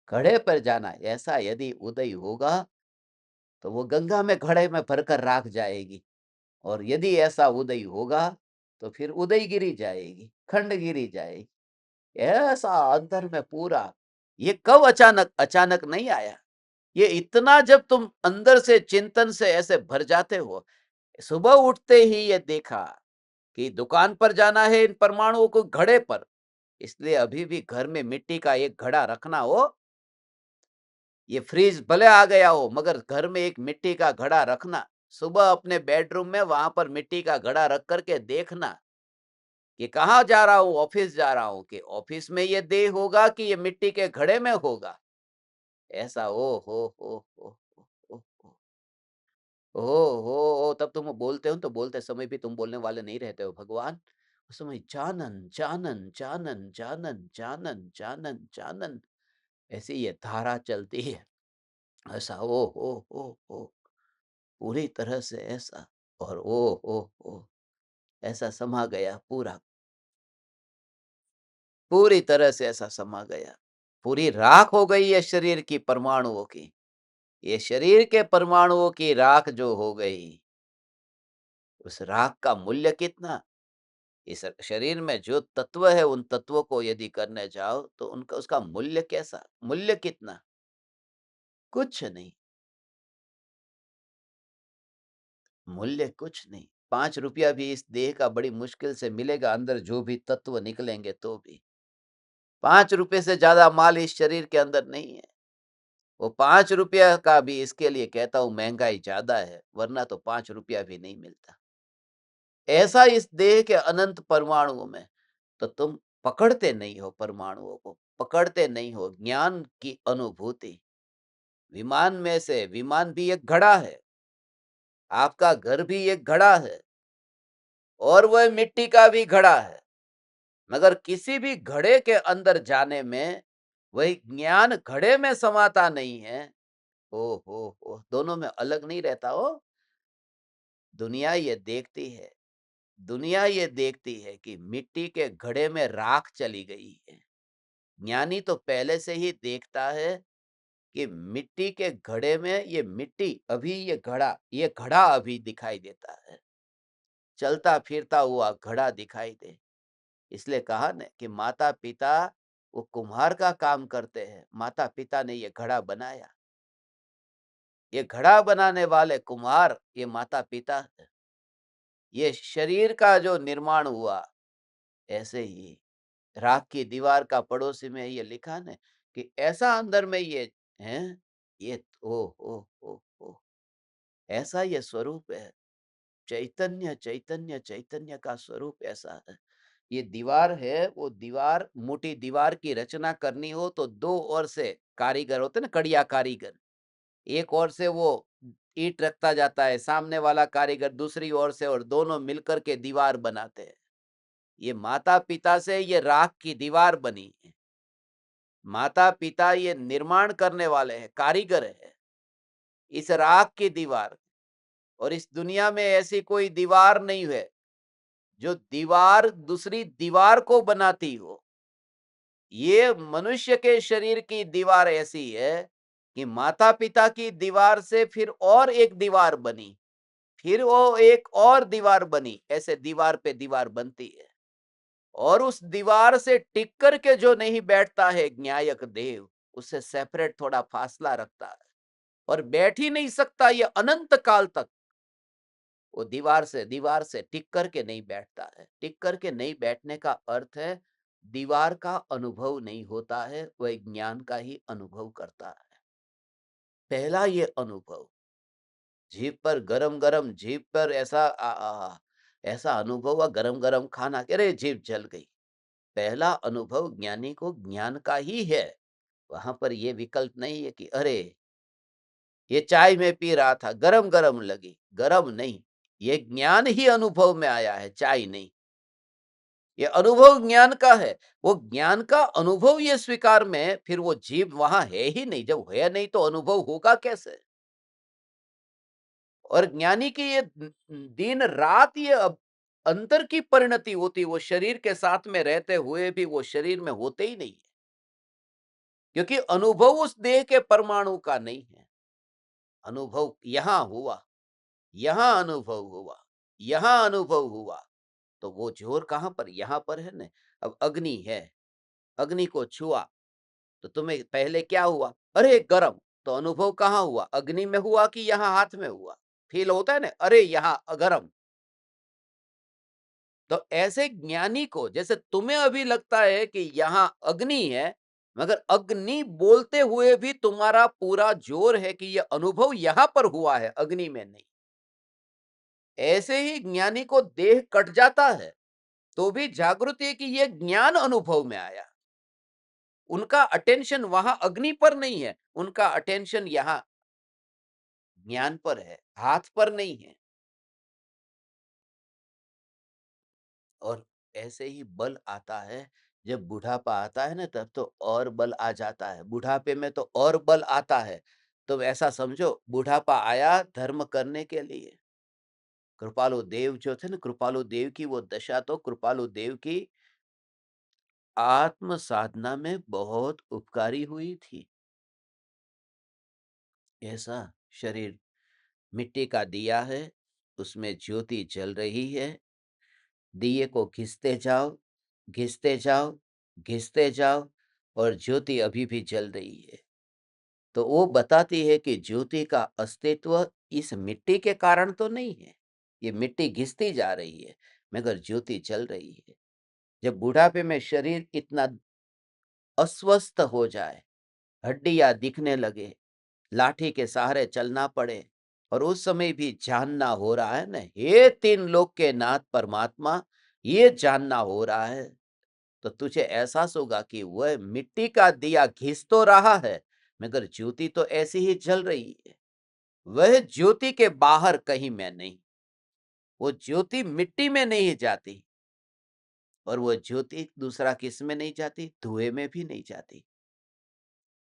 घड़े पर जाना। ऐसा यदि उदय होगा तो वो गंगा में घड़े में भरकर राख जाएगी, और यदि ऐसा उदय होगा तो फिर उदयगिरी जाएगी, खंडगिरी जाएगी। ऐसा अंदर में पूरा। ये कब अचानक अचानक नहीं आया। ये इतना जब तुम अंदर से चिंतन से ऐसे भर जाते हो, सुबह उठते ही ये देखा कि दुकान पर जाना है इन परमाणुओं को घड़े पर। इसलिए अभी भी घर में मिट्टी का एक घड़ा रखना हो। ये फ्रीज भले आ गया हो, मगर घर में एक मिट्टी का घड़ा रखना। सुबह अपने बेडरूम में वहां पर मिट्टी का घड़ा रख करके देखना कि कहाँ जा रहा हूँ, ऑफिस जा रहा हूँ, कि ऑफिस में ये देह होगा कि ये मिट्टी के घड़े में होगा। ऐसा ओ ओ तब तुम बोलते हो तो बोलते समय भी तुम बोलने वाले नहीं रहते हो भगवान। उस समय जानन जानन जानन जानन जानन जानन जानन, ऐसी ये धारा चलती है। ऐसा ओ पूरी तरह से ऐसा। और ओ ऐसा समा गया पूरा, पूरी तरह से ऐसा समा गया। पूरी राख हो गई है शरीर की परमाणुओं की। ये शरीर के परमाणुओं की राख जो हो गई, उस राख का मूल्य कितना? इस शरीर में जो तत्व है, उन तत्वों को यदि करने जाओ तो उनका उसका मूल्य कैसा? मूल्य कितना? कुछ नहीं। मूल्य कुछ नहीं। 5 रुपया भी इस देह का बड़ी मुश्किल से मिलेगा, अंदर जो भी तत्व निकलेंगे तो भी। 5 रुपए से ज्यादा माल इस शरीर के अंदर नहीं है। वो 5 रुपया का भी इसके लिए कहता हूँ महँगाई ज़्यादा है, वरना तो 5 रुपया भी नहीं मिलता। ऐसा इस देह के अनंत परमाणुओं में, तो तुम पकड़ते नहीं हो परमाणुओं को, पकड़ते नहीं हो ज्ञान की अनुभूति। विमान में से विमान भी एक घड़ा है, आपका घर भी एक घड़ा है और वह मिट्टी का भी घड़ा है। मगर किसी भी घड़े के अंदर जाने में वही ज्ञान घड़े में समाता नहीं है। ओ हो, दोनों में अलग नहीं रहता हो। दुनिया ये देखती है, दुनिया ये देखती है कि मिट्टी के घड़े में राख चली गई है। ज्ञानी तो पहले से ही देखता है कि मिट्टी के घड़े में ये मिट्टी अभी ये घड़ा अभी दिखाई देता है, चलता फिरता हुआ घड़ा दिखाई दे। इसलिए कहा न कि माता पिता वो कुम्हार का काम करते हैं, माता पिता ने ये घड़ा बनाया। ये घड़ा बनाने वाले कुम्हार ये माता पिता है। ये शरीर का जो निर्माण हुआ, ऐसे ही राख की दीवार का पड़ोसी में ये लिखा न कि ऐसा अंदर में ये है, ये ओ ऐसा ये स्वरूप है। चैतन्य चैतन्य चैतन्य का स्वरूप ऐसा है। ये दीवार है, वो दीवार मोटी दीवार की रचना करनी हो तो दो ओर से कारीगर होते ना, कड़िया कारीगर, एक ओर से वो ईंट रखता जाता है, सामने वाला कारीगर दूसरी ओर से, और दोनों मिलकर के दीवार बनाते हैं। ये माता पिता से ये राख की दीवार बनी है। माता पिता ये निर्माण करने वाले हैं, कारीगर है इस राख की दीवार। और इस दुनिया में ऐसी कोई दीवार नहीं है जो दीवार दूसरी दीवार को बनाती हो। ये मनुष्य के शरीर की दीवार ऐसी है कि माता पिता की दीवार से फिर और एक दीवार बनी, फिर वो एक और दीवार बनी, ऐसे दीवार पे दीवार बनती है। और उस दीवार से टिक कर के जो नहीं बैठता है न्यायक देव, उससे सेपरेट थोड़ा फासला रखता है और बैठ ही नहीं सकता ये अनंत काल तक। वो दीवार से टिक करके नहीं बैठता है। टिक करके नहीं बैठने का अर्थ है दीवार का अनुभव नहीं होता है, वह ज्ञान का ही अनुभव करता है। पहला ये अनुभव जीभ पर गरम गरम, जीभ पर ऐसा ऐसा अनुभव हुआ, गरम गरम खाना, अरे जीभ जल गई। पहला अनुभव ज्ञानी को ज्ञान का ही है। वहां पर ये विकल्प नहीं है कि अरे ये चाय में पी रहा था गरम गरम लगी, गरम नहीं, ये ज्ञान ही अनुभव में आया है, चाय नहीं। ये अनुभव ज्ञान का है। वो ज्ञान का अनुभव ये स्वीकार में फिर वो जीव वहां है ही नहीं। जब है नहीं तो अनुभव होगा कैसे? और ज्ञानी की ये दिन रात ये अंतर की परिणति होती, वो शरीर के साथ में रहते हुए भी वो शरीर में होते ही नहीं है, क्योंकि अनुभव उस देह के परमाणु का नहीं है। अनुभव यहां हुआ, यहां अनुभव हुआ, यहां अनुभव हुआ। तो वो जोर कहां पर, यहां पर है ना। अब अग्नि है, अग्नि को छुआ तो तुम्हें पहले क्या हुआ, अरे गरम। तो अनुभव कहाँ हुआ, अग्नि में हुआ कि यहाँ हाथ में हुआ? फील होता है ना, अरे यहाँ गरम। तो ऐसे ज्ञानी को जैसे तुम्हें अभी लगता है कि यहाँ अग्नि है, मगर अग्नि बोलते हुए भी तुम्हारा पूरा जोर है कि यह अनुभव यहां पर हुआ है, अग्नि में नहीं। ऐसे ही ज्ञानी को देह कट जाता है तो भी जागृति है कि यह ज्ञान अनुभव में आया। उनका अटेंशन वहां अग्नि पर नहीं है, उनका अटेंशन यहाँ ज्ञान पर है, हाथ पर नहीं है। और ऐसे ही बल आता है, जब बुढ़ापा आता है ना तब तो और बल आ जाता है, बुढ़ापे में तो और बल आता है। तो ऐसा समझो बुढ़ापा आया धर्म करने के लिए। कृपालु देव जो थे ना, कृपालु देव की वो दशा तो कृपालु देव की आत्म साधना में बहुत उपकारी हुई थी। ऐसा शरीर मिट्टी का दिया है, उसमें ज्योति जल रही है, दिए को घिसते जाओ, घिसते जाओ, और ज्योति अभी भी जल रही है। तो वो बताती है कि ज्योति का अस्तित्व इस मिट्टी के कारण तो नहीं है। ये मिट्टी घिसती जा रही है, मगर ज्योति जल रही है। जब बुढ़ापे में शरीर इतना अस्वस्थ हो जाए, हड्डियां दिखने लगे, लाठी के सहारे चलना पड़े, और उस समय भी जानना हो रहा है ना, हे तीन लोक के नाथ परमात्मा, ये जानना हो रहा है, तो तुझे एहसास होगा कि वह मिट्टी का दिया घिस तो रहा है, मगर ज्योति तो ऐसी ही जल रही है। वह ज्योति के बाहर कहीं मैं नहीं, वो ज्योति मिट्टी में नहीं जाती, और वो ज्योति दूसरा किस में नहीं जाती, धुएं में भी नहीं जाती।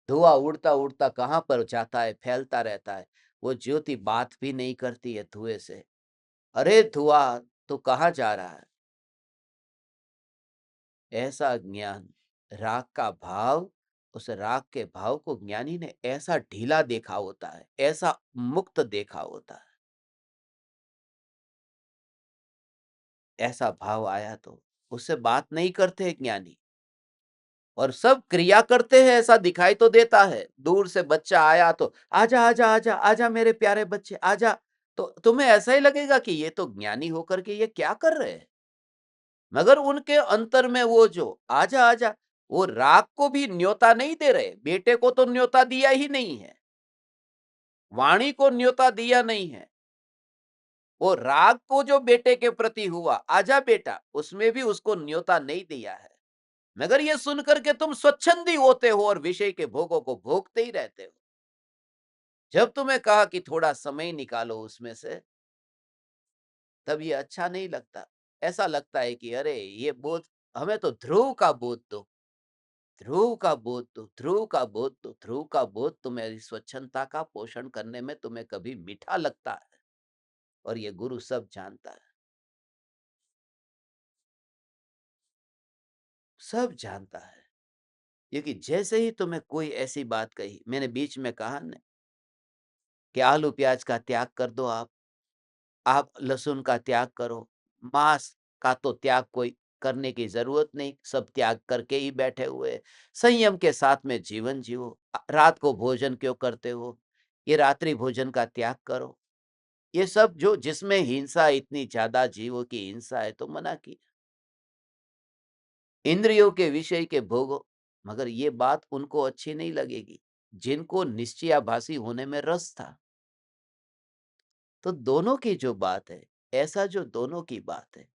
धुआं उड़ता उड़ता कहां पर जाता है, फैलता रहता है। वो ज्योति बात भी नहीं करती है धुएं से। अरे धुआं, तू कहाँ जा रहा है? ऐसा ज्ञान, राग का भाव, उस राग के भाव को ज्ञानी ने ऐसा ढीला देखा होता है, ऐसा मुक्त देखा होता है। ऐसा भाव आया तो उससे बात नहीं करते ज्ञानी, और सब क्रिया करते हैं, ऐसा दिखाई तो देता है। दूर से बच्चा आया तो आजा आजा आजा आजा मेरे प्यारे बच्चे आजा, तो तुम्हें ऐसा ही लगेगा कि ये तो ज्ञानी होकर के ये क्या कर रहे हैं। मगर उनके अंतर में वो जो आजा आजा, वो राग को भी न्योता नहीं दे रहे। बेटे को तो न्योता दिया ही नहीं है, वाणी को न्योता दिया नहीं है। वो राग को जो बेटे के प्रति हुआ, आजा बेटा, उसमें भी उसको न्योता नहीं दिया है। मगर ये सुनकर के तुम स्वच्छंदी होते हो और विषय के भोगों को भोगते ही रहते हो। जब तुम्हें कहा कि थोड़ा समय निकालो उसमें से, तब ये अच्छा नहीं लगता। ऐसा लगता है कि अरे ये बोध, हमें तो ध्रुव का बोध दो, ध्रुव का बोध दो, ध्रुव का बोध दो, ध्रुव का बोध तुम्हारी स्वच्छंदता का पोषण करने में तुम्हें कभी मीठा लगता है, और ये गुरु सब जानता है, सब जानता है। क्योंकि जैसे ही तुम्हें कोई ऐसी बात कही, मैंने बीच में कहा न कि आलू प्याज का त्याग कर दो, आप लहसुन का त्याग करो, मांस का तो त्याग कोई करने की जरूरत नहीं, सब त्याग करके ही बैठे हुए हैं। संयम के साथ में जीवन जियो। रात को भोजन क्यों करते हो? ये रात्रि भोजन का त्याग करो। ये सब जो जिसमें हिंसा, इतनी ज्यादा जीवों की हिंसा है, तो मना की। इंद्रियों के विषय के भोगो, मगर ये बात उनको अच्छी नहीं लगेगी जिनको निश्चयाभासी होने में रस था। तो दोनों की जो बात है, ऐसा जो दोनों की बात है,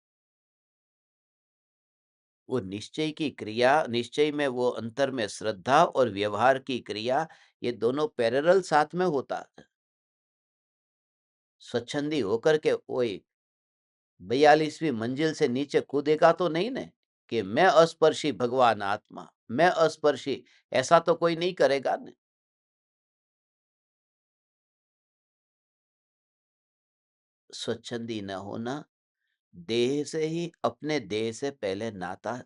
वो निश्चय की क्रिया, निश्चय में वो अंतर में श्रद्धा और व्यवहार की क्रिया, ये दोनों पैरेलल साथ में होता है। स्वच्छंदी होकर के कोई 42वीं मंजिल से नीचे कूदेगा तो नहीं ने, कि मैं अस्पर्शी भगवान आत्मा, मैं अस्पर्शी, ऐसा तो कोई नहीं करेगा ने। स्वच्छंदी न होना, देह से ही, अपने देह से पहले नाता,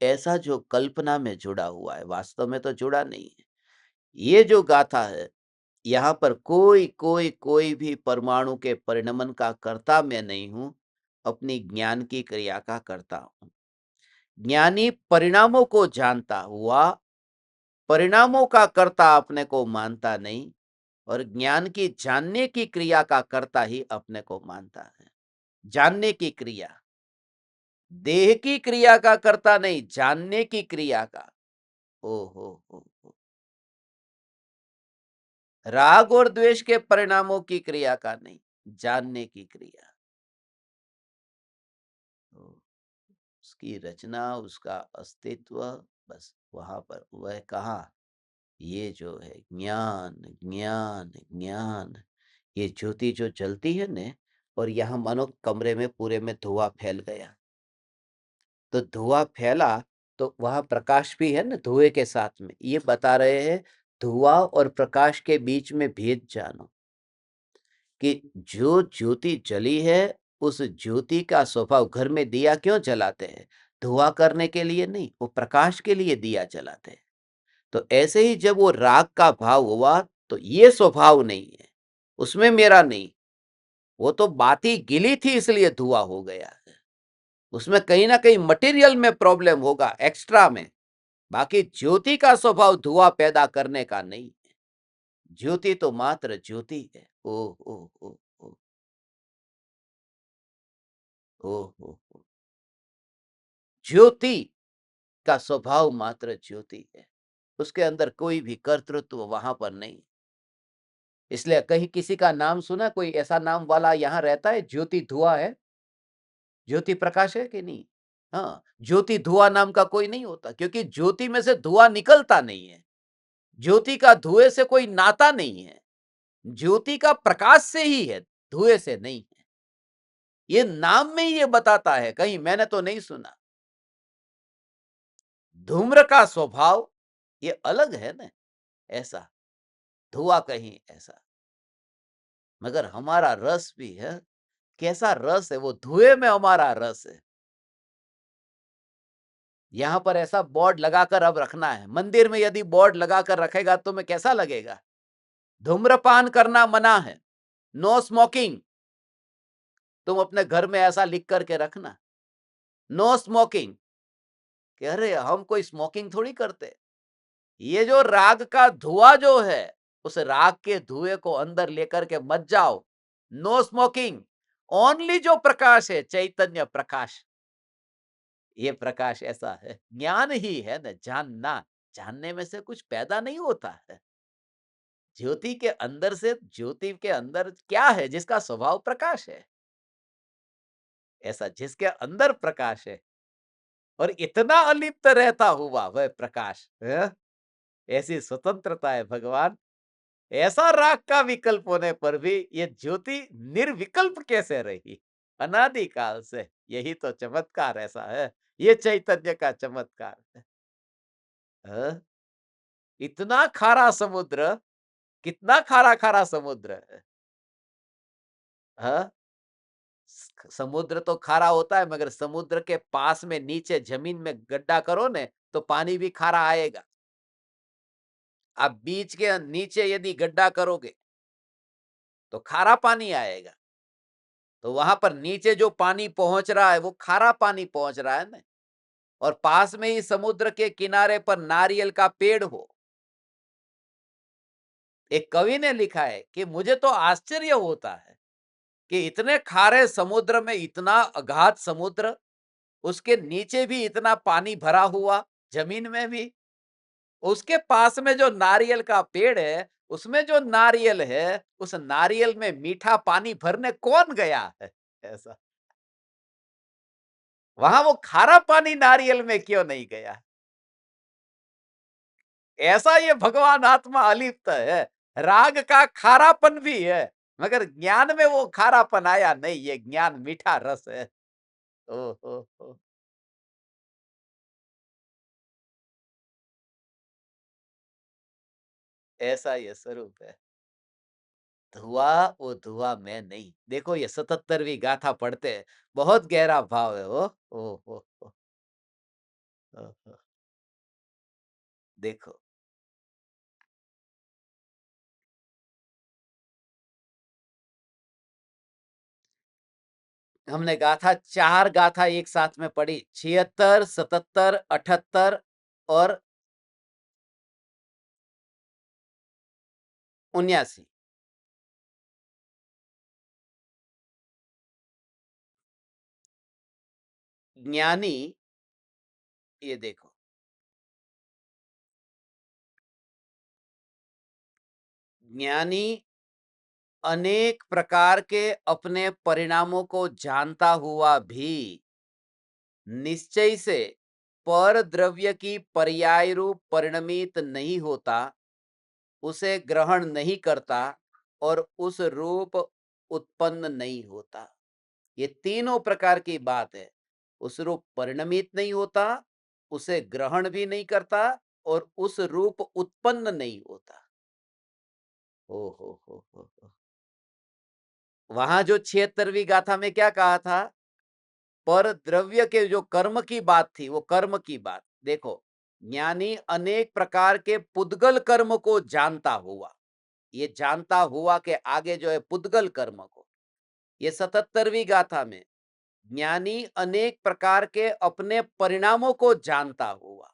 ऐसा जो कल्पना में जुड़ा हुआ है, वास्तव में तो जुड़ा नहीं है। ये जो गाथा है, यहाँ पर कोई कोई कोई भी परमाणु के परिणमन का कर्ता मैं नहीं हूं, अपनी ज्ञान की क्रिया का करता हूं। ज्ञानी परिणामों को जानता हुआ परिणामों का कर्ता अपने को मानता नहीं, और ज्ञान की जानने की क्रिया का कर्ता ही अपने को मानता है। जानने की क्रिया, देह की क्रिया का कर्ता नहीं, जानने की क्रिया का। ओ हो, राग और द्वेष के परिणामों की क्रिया का नहीं, जानने की क्रिया। तो उसकी रचना, उसका अस्तित्व, बस वहां पर वह कहा, ये जो है ज्ञान, ज्ञान, ज्ञान, ये ज्योति जो जलती है ने, और यहाँ मानो कमरे में पूरे में धुआं फैल गया, तो धुआं फैला, तो वहां प्रकाश भी है ना धुएं के साथ में। ये बता रहे हैं, धुआं और प्रकाश के बीच में भेद जानो, कि जो ज्योति जली है, उस ज्योति का स्वभाव, घर में दिया क्यों जलाते हैं? धुआं करने के लिए नहीं, वो प्रकाश के लिए दिया जलाते हैं। तो ऐसे ही जब वो राग का भाव हुआ, तो ये स्वभाव नहीं है, उसमें मेरा नहीं, वो तो बात ही गिली थी इसलिए धुआं हो गया है। उसमें कहीं ना कहीं मटेरियल में प्रॉब्लम होगा, एक्स्ट्रा में। बाकी ज्योति का स्वभाव धुआं पैदा करने का नहीं है। ज्योति तो मात्र ज्योति है। ओ ओ ओ ओ ओ ओ ओ। ज्योति का स्वभाव मात्र ज्योति है, उसके अंदर कोई भी कर्तृत्व वहां पर नहीं। इसलिए कहीं किसी का नाम सुना, कोई ऐसा नाम वाला यहाँ रहता है, ज्योति धुआँ है? ज्योति प्रकाश है कि नहीं? हाँ, ज्योति धुआँ नाम का कोई नहीं होता, क्योंकि ज्योति में से धुआँ निकलता नहीं है। ज्योति का धुएँ से कोई नाता नहीं है। ज्योति का प्रकाश से ही है, धुएँ से नहीं है। ये नाम में ही ये बताता है, कहीं मैंने तो नहीं सुना। धूम्र का स्वभाव ये अलग है ना, ऐसा, धुआँ कहीं ऐसा। मगर हमारा रस भी है, कैसा रस है, वो धुएँ में हमारा रस है। यहाँ पर ऐसा बोर्ड लगाकर अब रखना है। मंदिर में यदि बोर्ड लगाकर रखेगा तो तुम्हें कैसा लगेगा? धूम्रपान करना मना है, नो स्मोकिंग। तुम अपने घर में ऐसा लिख करके रखना, नो स्मोकिंग। कि अरे हम कोई स्मोकिंग थोड़ी करते। ये जो राग का धुआं जो है, उस राग के धुएं को अंदर लेकर के मत जाओ। No smoking. ओनली जो प्रकाश है, चैतन्य प्रकाश, ये प्रकाश ऐसा है, ज्ञान ही है ना, जानना। जानने में से कुछ पैदा नहीं होता है। ज्योति के अंदर से, ज्योति के अंदर क्या है? जिसका स्वभाव प्रकाश है, ऐसा जिसके अंदर प्रकाश है और इतना अलिप्त रहता हुआ वह प्रकाश है, ऐसी स्वतंत्रता है भगवान। ऐसा राग का विकल्प होने पर भी ये ज्योति निर्विकल्प कैसे रही अनादिकाल से? यही तो चमत्कार ऐसा है, ये चैतन्य का चमत्कार है। हाँ? इतना खारा समुद्र, कितना खारा खारा समुद्र है। हाँ? समुद्र तो खारा होता है, मगर समुद्र के पास में नीचे जमीन में गड्ढा करो ने तो पानी भी खारा आएगा। आप बीच के नीचे यदि गड्ढा करोगे तो खारा पानी आएगा। तो वहां पर नीचे जो पानी पहुंच रहा है वो खारा पानी पहुंच रहा है ना। और पास में ही समुद्र के किनारे पर नारियल का पेड़ हो। एक कवि ने लिखा है कि मुझे तो आश्चर्य होता है कि इतने खारे समुद्र में इतना अगाध समुद्र, उसके नीचे भी इतना पानी भरा हुआ, जमीन में भी, उसके पास में जो नारियल का पेड़ है, उसमें जो नारियल है, उस नारियल में मीठा पानी भरने कौन गया है? ऐसा, वहां वो खारा पानी नारियल में क्यों नहीं गया? ऐसा ये भगवान आत्मा अलिप्त है। राग का खारापन भी है, मगर ज्ञान में वो खारापन आया नहीं। ये ज्ञान मीठा रस है। ओ हो। ऐसा ये स्वरूप है। धुआं, वो धुआं मैं नहीं। देखो ये 77वीं गाथा पढ़ते हैं, बहुत गहरा भाव है। ओ, ओ, ओ, देखो, हमने गाथा, 4 गाथा एक साथ में पढ़ी, 76, 77, 78 और 79। ज्ञानी, ये देखो, ज्ञानी अनेक प्रकार के अपने परिणामों को जानता हुआ भी निश्चय से पर द्रव्य की पर्याय रूप परिणमित नहीं होता, उसे ग्रहण नहीं करता और उस रूप उत्पन्न नहीं होता। ये तीनों प्रकार की बात है। उस रूप परिणमित नहीं होता, उसे ग्रहण भी नहीं करता और उस रूप उत्पन्न नहीं होता। ओ हो। वहां जो 76वीं गाथा में क्या कहा था? पर द्रव्य के जो कर्म की बात थी, वो कर्म की बात देखो। ज्ञानी अनेक प्रकार के पुद्गल कर्म को जानता हुआ, ये जानता हुआ के आगे जो है पुद्गल कर्म को, ये 77वीं गाथा में ज्ञानी अनेक प्रकार के अपने परिणामों को जानता हुआ,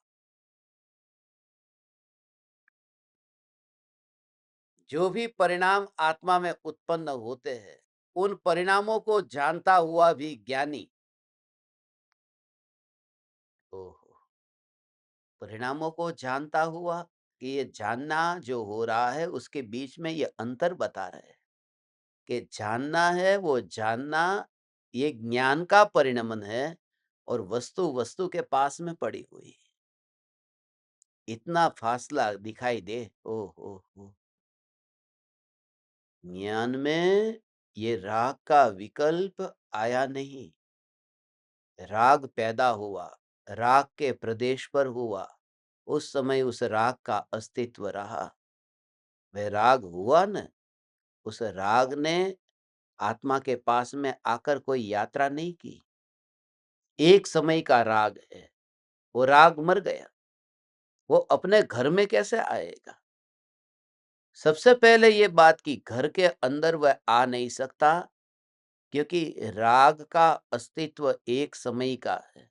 जो भी परिणाम आत्मा में उत्पन्न होते हैं, उन परिणामों को जानता हुआ भी ज्ञानी, ओहो, परिणामों को जानता हुआ कि ये जानना जो हो रहा है उसके बीच में ये अंतर बता रहे हैं कि जानना है वो जानना ये ज्ञान का परिणमन है और वस्तु वस्तु के पास में पड़ी हुई है। इतना फासला दिखाई दे। ओ हो। ज्ञान में ये राग का विकल्प आया नहीं। राग पैदा हुआ, राग के प्रदेश पर हुआ, उस समय उस राग का अस्तित्व रहा। वह राग हुआ न, उस राग ने आत्मा के पास में आकर कोई यात्रा नहीं की। एक समय का राग है, वो राग मर गया, वो अपने घर में कैसे आएगा? सबसे पहले ये बात कि घर के अंदर वह आ नहीं सकता, क्योंकि राग का अस्तित्व एक समय का है।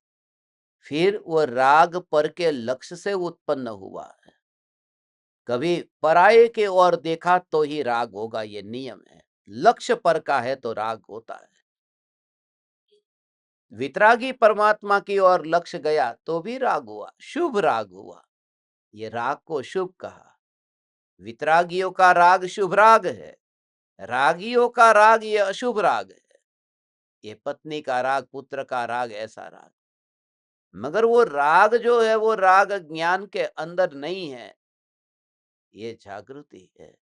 फिर वो राग पर के लक्ष्य से उत्पन्न हुआ है। कभी पराये के ओर देखा तो ही राग होगा, ये नियम है। लक्ष्य पर का है तो राग होता है। वितरागी परमात्मा की ओर लक्ष्य गया तो भी राग हुआ, शुभ राग हुआ। ये राग को शुभ कहा। वितरागियों का राग शुभ राग है, रागियों का राग ये अशुभ राग है। ये पत्नी का राग, पुत्र का राग, ऐसा राग। मगर वो राग जो है वो राग ज्ञान के अंदर नहीं है, ये जागृति है।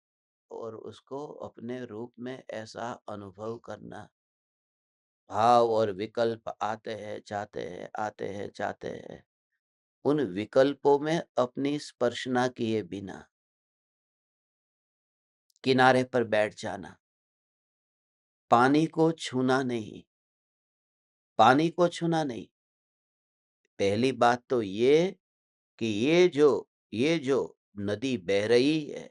और उसको अपने रूप में ऐसा अनुभव करना। भाव और विकल्प आते हैं जाते हैं, आते हैं जाते हैं। उन विकल्पों में अपनी स्पर्शना किए बिना किनारे पर बैठ जाना, पानी को छूना नहीं, पानी को छूना नहीं। पहली बात तो ये कि ये जो नदी बह रही है,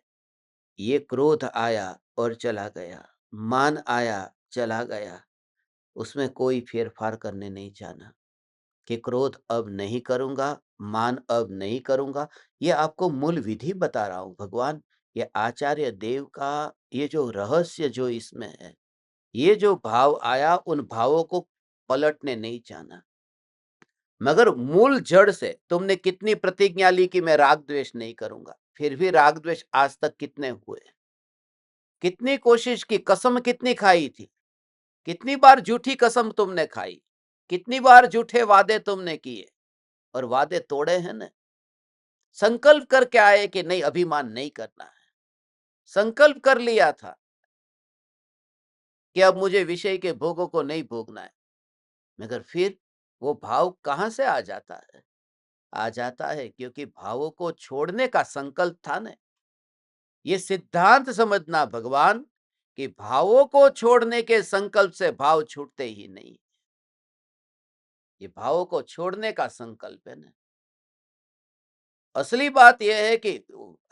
ये क्रोध आया और चला गया, मान आया चला गया, उसमें कोई फेरफार करने नहीं जाना कि क्रोध अब नहीं करूंगा, मान अब नहीं करूंगा। ये आपको मूल विधि बता रहा हूं भगवान। ये आचार्य देव का ये जो रहस्य जो इसमें है, ये जो भाव आया उन भावों को पलटने नहीं जाना। मगर मूल जड़ से तुमने कितनी प्रतिज्ञा ली कि मैं राग द्वेष नहीं करूंगा, फिर भी राग द्वेष आज तक कितने हुए? कितनी कोशिश की, कसम कितनी खाई थी, कितनी बार झूठी कसम तुमने खाई, कितनी बार झूठे वादे तुमने किए और वादे तोड़े हैं ना। संकल्प करके आए कि नहीं, अभिमान नहीं करना है। संकल्प कर लिया था कि अब मुझे विषय के भोगों को नहीं भोगना है। मगर फिर वो भाव कहां से आ जाता है? आ जाता है क्योंकि भावों को छोड़ने का संकल्प था ना। ये सिद्धांत समझना भगवान कि भावों को छोड़ने के संकल्प से भाव छूटते ही नहीं। ये भावों को छोड़ने का संकल्प है ना। असली बात यह है कि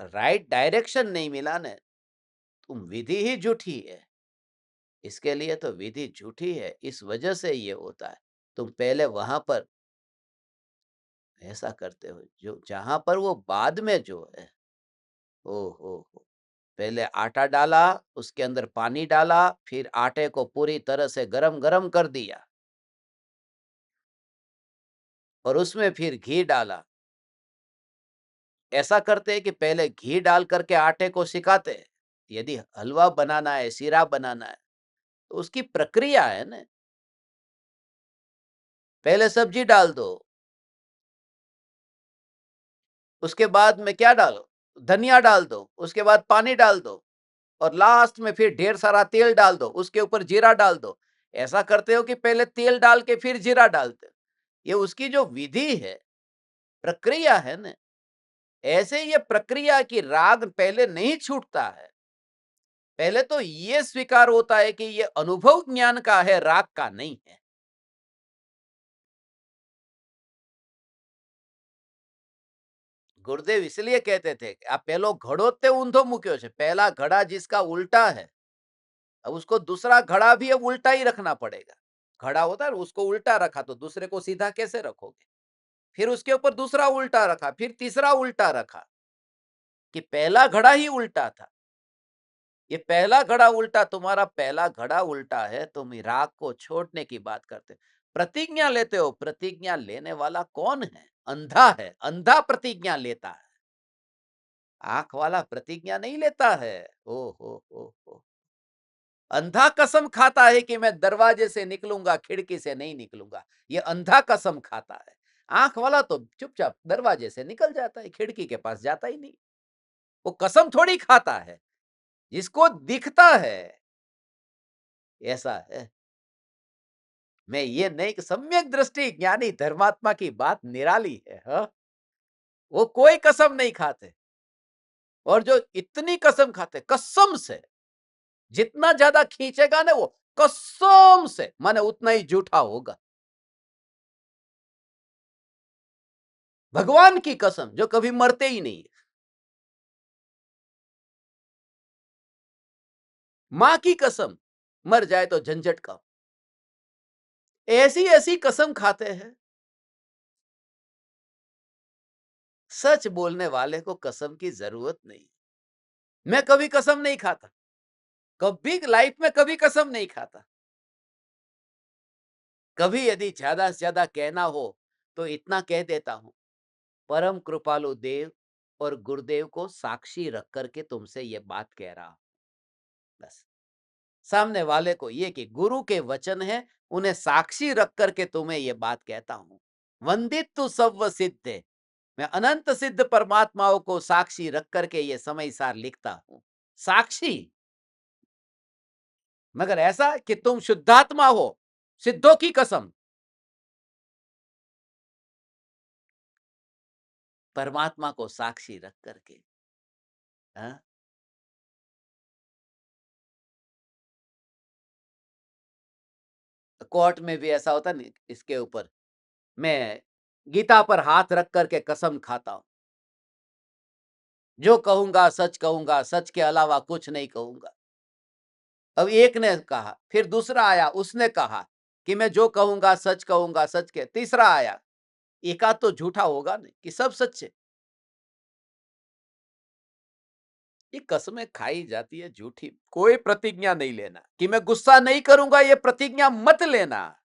राइट डायरेक्शन नहीं मिला ना, तुम विधि ही झूठी है। इसके लिए तो विधि झूठी है, इस वजह से ये होता है। तुम पहले वहां पर ऐसा करते हो जो जहां पर वो बाद में जो है। ओ हो। पहले आटा डाला, उसके अंदर पानी डाला, फिर आटे को पूरी तरह से गरम गरम कर दिया और उसमें फिर घी डाला। ऐसा करते हैं कि पहले घी डाल करके आटे को सिखाते हैं। यदि हलवा बनाना है, सीरा बनाना है, तो उसकी प्रक्रिया है ना। पहले सब्जी डाल दो, उसके बाद में क्या डालो, धनिया डाल दो, उसके बाद पानी डाल दो और लास्ट में फिर ढेर सारा तेल डाल दो, उसके ऊपर जीरा डाल दो। ऐसा करते हो कि पहले तेल डाल के फिर जीरा डालते हो। ये उसकी जो विधि है, प्रक्रिया है ना। ऐसे ये प्रक्रिया की राग पहले नहीं छूटता है। पहले तो ये स्वीकार होता है कि ये अनुभव ज्ञान का है, राग का नहीं है। गुरुदेव इसलिए कहते थे कि आप पहलो घड़ो ते ऊंधो मुक्यो छे। पहला घड़ा जिसका उल्टा है, अब उसको दूसरा घड़ा भी अब उल्टा ही रखना पड़ेगा। घड़ा होता है उसको उल्टा रखा तो दूसरे को सीधा कैसे रखोगे? फिर उसके ऊपर दूसरा उल्टा रखा, फिर तीसरा उल्टा रखा, कि पहला घड़ा ही उल्टा था। ये पहला घड़ा उल्टा, तुम्हारा पहला घड़ा उल्टा है। तुम राग को छोड़ने की बात करते हो, प्रतिज्ञा लेते हो। प्रतिज्ञा लेने वाला कौन है? अंधा है, अंधा प्रतिज्ञा लेता है। आंख वाला प्रतिज्ञा नहीं लेता है। ओ हो। अंधा कसम खाता है कि मैं दरवाजे से निकलूंगा, खिड़की से नहीं निकलूंगा। ये अंधा कसम खाता है। आंख वाला तो चुपचाप दरवाजे से निकल जाता है, खिड़की के पास जाता ही नहीं। वो कसम थोड़ी खाता है, जिसको दिखता है ऐसा है। मैं ये नहीं कि सम्यक दृष्टि ज्ञानी धर्मात्मा की बात निराली है, हाँ? वो कोई कसम नहीं खाते। और जो इतनी कसम खाते, कसम से जितना ज्यादा खींचेगा ना वो, कसम से माने उतना ही झूठा होगा। भगवान की कसम जो कभी मरते ही नहीं है। मां की कसम, मर जाए तो झंझट का। ऐसी ऐसी कसम खाते हैं। सच बोलने वाले को कसम की जरूरत नहीं। मैं कभी कसम नहीं खाता, कभी लाइफ में कभी कसम नहीं खाता। कभी यदि ज्यादा से ज्यादा कहना हो तो इतना कह देता हूं, परम कृपालु देव और गुरुदेव को साक्षी रख करके तुमसे ये बात कह रहा हूं। बस सामने वाले को ये कि गुरु के वचन है, उन्हें साक्षी रख करके तुम्हें ये बात कहता हूं। वंदित तु सव्व सिद्ध, मैं अनंत सिद्ध परमात्माओं को साक्षी रख करके ये समय सार लिखता हूं। साक्षी, मगर ऐसा कि तुम शुद्धात्मा हो, सिद्धों की कसम। परमात्मा को साक्षी रख करके, हाँ? कोर्ट में भी ऐसा होता नहीं, इसके ऊपर मैं गीता पर हाथ रख करके कसम खाता हूं, जो कहूंगा सच कहूंगा, सच के अलावा कुछ नहीं कहूंगा। अब एक ने कहा, फिर दूसरा आया, उसने कहा कि मैं जो कहूंगा सच कहूंगा, सच के। तीसरा आया, एकाध तो झूठा होगा नहीं कि सब सच्चे। ये कस्में खाई जाती है झूठी। कोई प्रतिज्ञा नहीं लेना कि मैं गुस्सा नहीं करूंगा, ये प्रतिज्ञा मत लेना।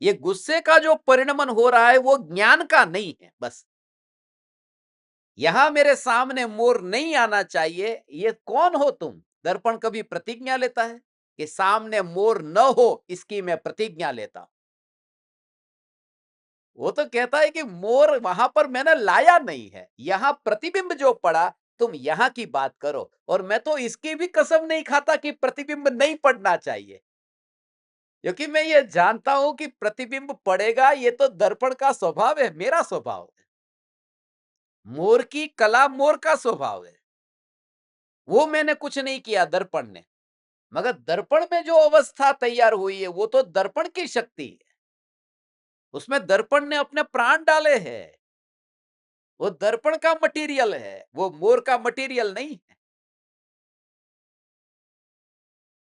ये गुस्से का जो परिणमन हो रहा है वो ज्ञान का नहीं है। बस यहां मेरे सामने मोर नहीं आना चाहिए। ये कौन हो तुम? दर्पण कभी प्रतिज्ञा लेता है कि सामने मोर न हो, इसकी मैं प्रतिज्ञा लेता हूं। वो तो कहता है कि मोर वहां पर मैंने लाया नहीं है, यहां प्रतिबिंब जो पड़ा, तुम यहां की बात करो। और मैं तो इसकी भी कसम नहीं खाता कि प्रतिबिंब नहीं पड़ना चाहिए, क्योंकि मैं ये जानता हूं कि प्रतिबिंब पड़ेगा। ये तो दर्पण का स्वभाव है, मेरा स्वभाव है। मोर की कला मोर का स्वभाव है, वो मैंने कुछ नहीं किया दर्पण ने। मगर दर्पण में जो अवस्था तैयार हुई है वो तो दर्पण की शक्ति है। उसमें दर्पण ने अपने प्राण डाले हैं। वो दर्पण का मटेरियल है, वो मोर का मटेरियल नहीं है।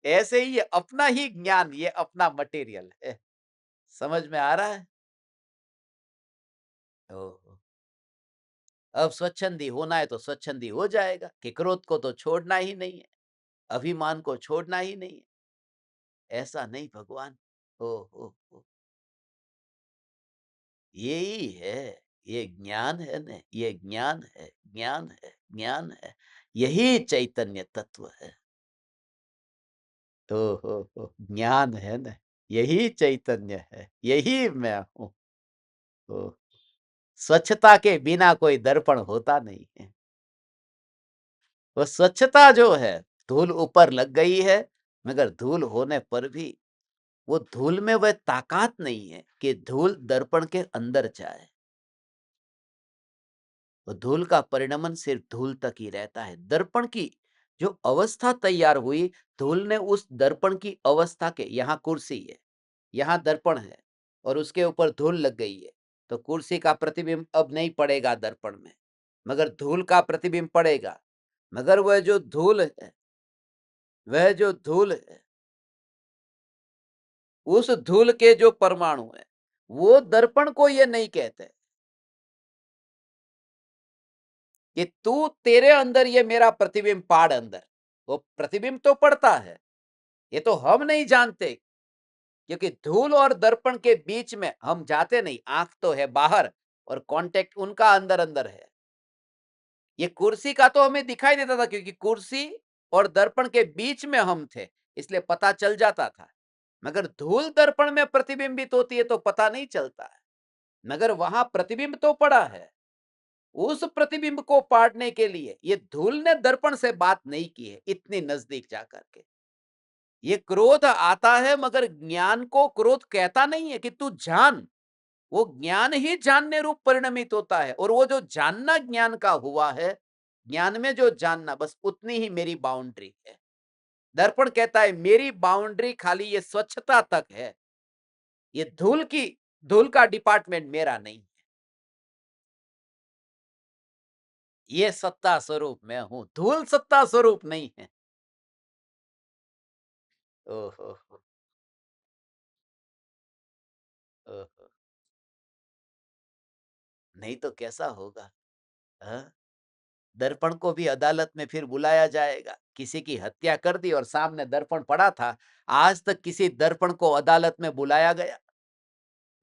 ऐसे ही ये अपना ही ज्ञान, ये अपना मटेरियल है। समझ में आ रहा है? ओहो। अब स्वच्छंदी होना है तो स्वच्छंदी हो जाएगा कि क्रोध को तो छोड़ना ही नहीं है, अभिमान को छोड़ना ही नहीं है। ऐसा नहीं भगवान। ओ हो। यही है, ये ज्ञान है न, ये ज्ञान है, ज्ञान है, ज्ञान है। यही चैतन्य तत्व है। ओ हो, ज्ञान है न, यही चैतन्य है, यही मैं हूं। ओ, स्वच्छता के बिना कोई दर्पण होता नहीं है। वो स्वच्छता जो है, धूल ऊपर लग गई है, मगर धूल होने पर भी वो धूल में वह ताकत नहीं है कि धूल दर्पण के अंदर जाए। वो धूल का परिणमन सिर्फ धूल तक ही रहता है। दर्पण की जो अवस्था तैयार हुई, धूल ने उस दर्पण की अवस्था के, यहाँ कुर्सी है, यहाँ दर्पण है, और उसके ऊपर धूल लग गई है, तो कुर्सी का प्रतिबिंब अब नहीं पड़ेगा दर्पण में, मगर धूल का प्रतिबिंब पड़ेगा। मगर वह जो धूल है, वह जो धूल है, उस धूल के जो परमाणु है, वो दर्पण को ये नहीं कहते कि तू, तेरे अंदर ये मेरा प्रतिबिंब पाड़ अंदर। वो प्रतिबिंब तो पड़ता है, ये तो हम नहीं जानते, क्योंकि धूल और दर्पण के बीच में हम जाते नहीं। आंख तो है बाहर और कांटेक्ट उनका अंदर अंदर है। ये कुर्सी का तो हमें दिखाई देता था क्योंकि कुर्सी और दर्पण के बीच में हम थे, इसलिए पता चल जाता था। मगर धूल दर्पण में प्रतिबिंबित होती है तो पता नहीं चलता है। मगर वहां प्रतिबिंब तो पड़ा है। उस प्रतिबिंब को पाड़ने के लिए ये धूल ने दर्पण से बात नहीं की है इतनी नजदीक जाकर के। ये क्रोध आता है मगर ज्ञान को क्रोध कहता नहीं है कि तू जान। वो ज्ञान ही जानने रूप परिणमित होता है और वो जो जानना ज्ञान का हुआ है, ज्ञान में जो जानना बस उतनी ही मेरी बाउंड्री है। दर्पण कहता है मेरी बाउंड्री खाली ये स्वच्छता तक है, ये धूल का डिपार्टमेंट मेरा नहीं है। ये सत्ता स्वरूप मैं हूं, धूल सत्ता स्वरूप नहीं है। ओहो हो, ओहो, नहीं तो कैसा होगा? हाँ? दर्पण को भी अदालत में फिर बुलाया जाएगा। किसी की हत्या कर दी और सामने दर्पण पड़ा था। आज तक किसी दर्पण को अदालत में बुलाया गया,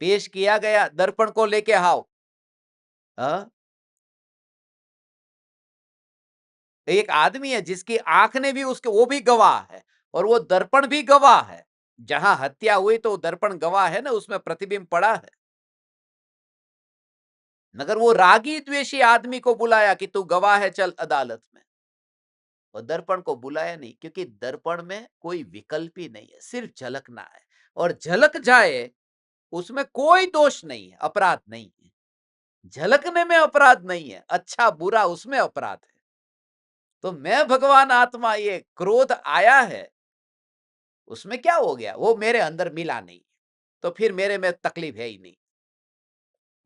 पेश किया गया, दर्पण को लेके आओ। हाँ? एक आदमी है जिसकी आंख ने भी उसके, वो भी गवाह है और वो दर्पण भी गवाह है। जहां हत्या हुई तो दर्पण गवाह है ना, उसमें प्रतिबिंब पड़ा है। मगर वो रागी द्वेषी आदमी को बुलाया कि तू गवाह है, चल अदालत में। और दर्पण को बुलाया नहीं क्योंकि दर्पण में कोई विकल्प ही नहीं है, सिर्फ झलकना है। और झलक जाए उसमें कोई दोष नहीं है, अपराध नहीं है। झलकने में अपराध नहीं है, अच्छा बुरा उसमें अपराध है। तो मैं भगवान आत्मा, ये क्रोध आया है, उसमें क्या हो गया? वो मेरे अंदर मिला नहीं, तो फिर मेरे में तकलीफ है ही नहीं।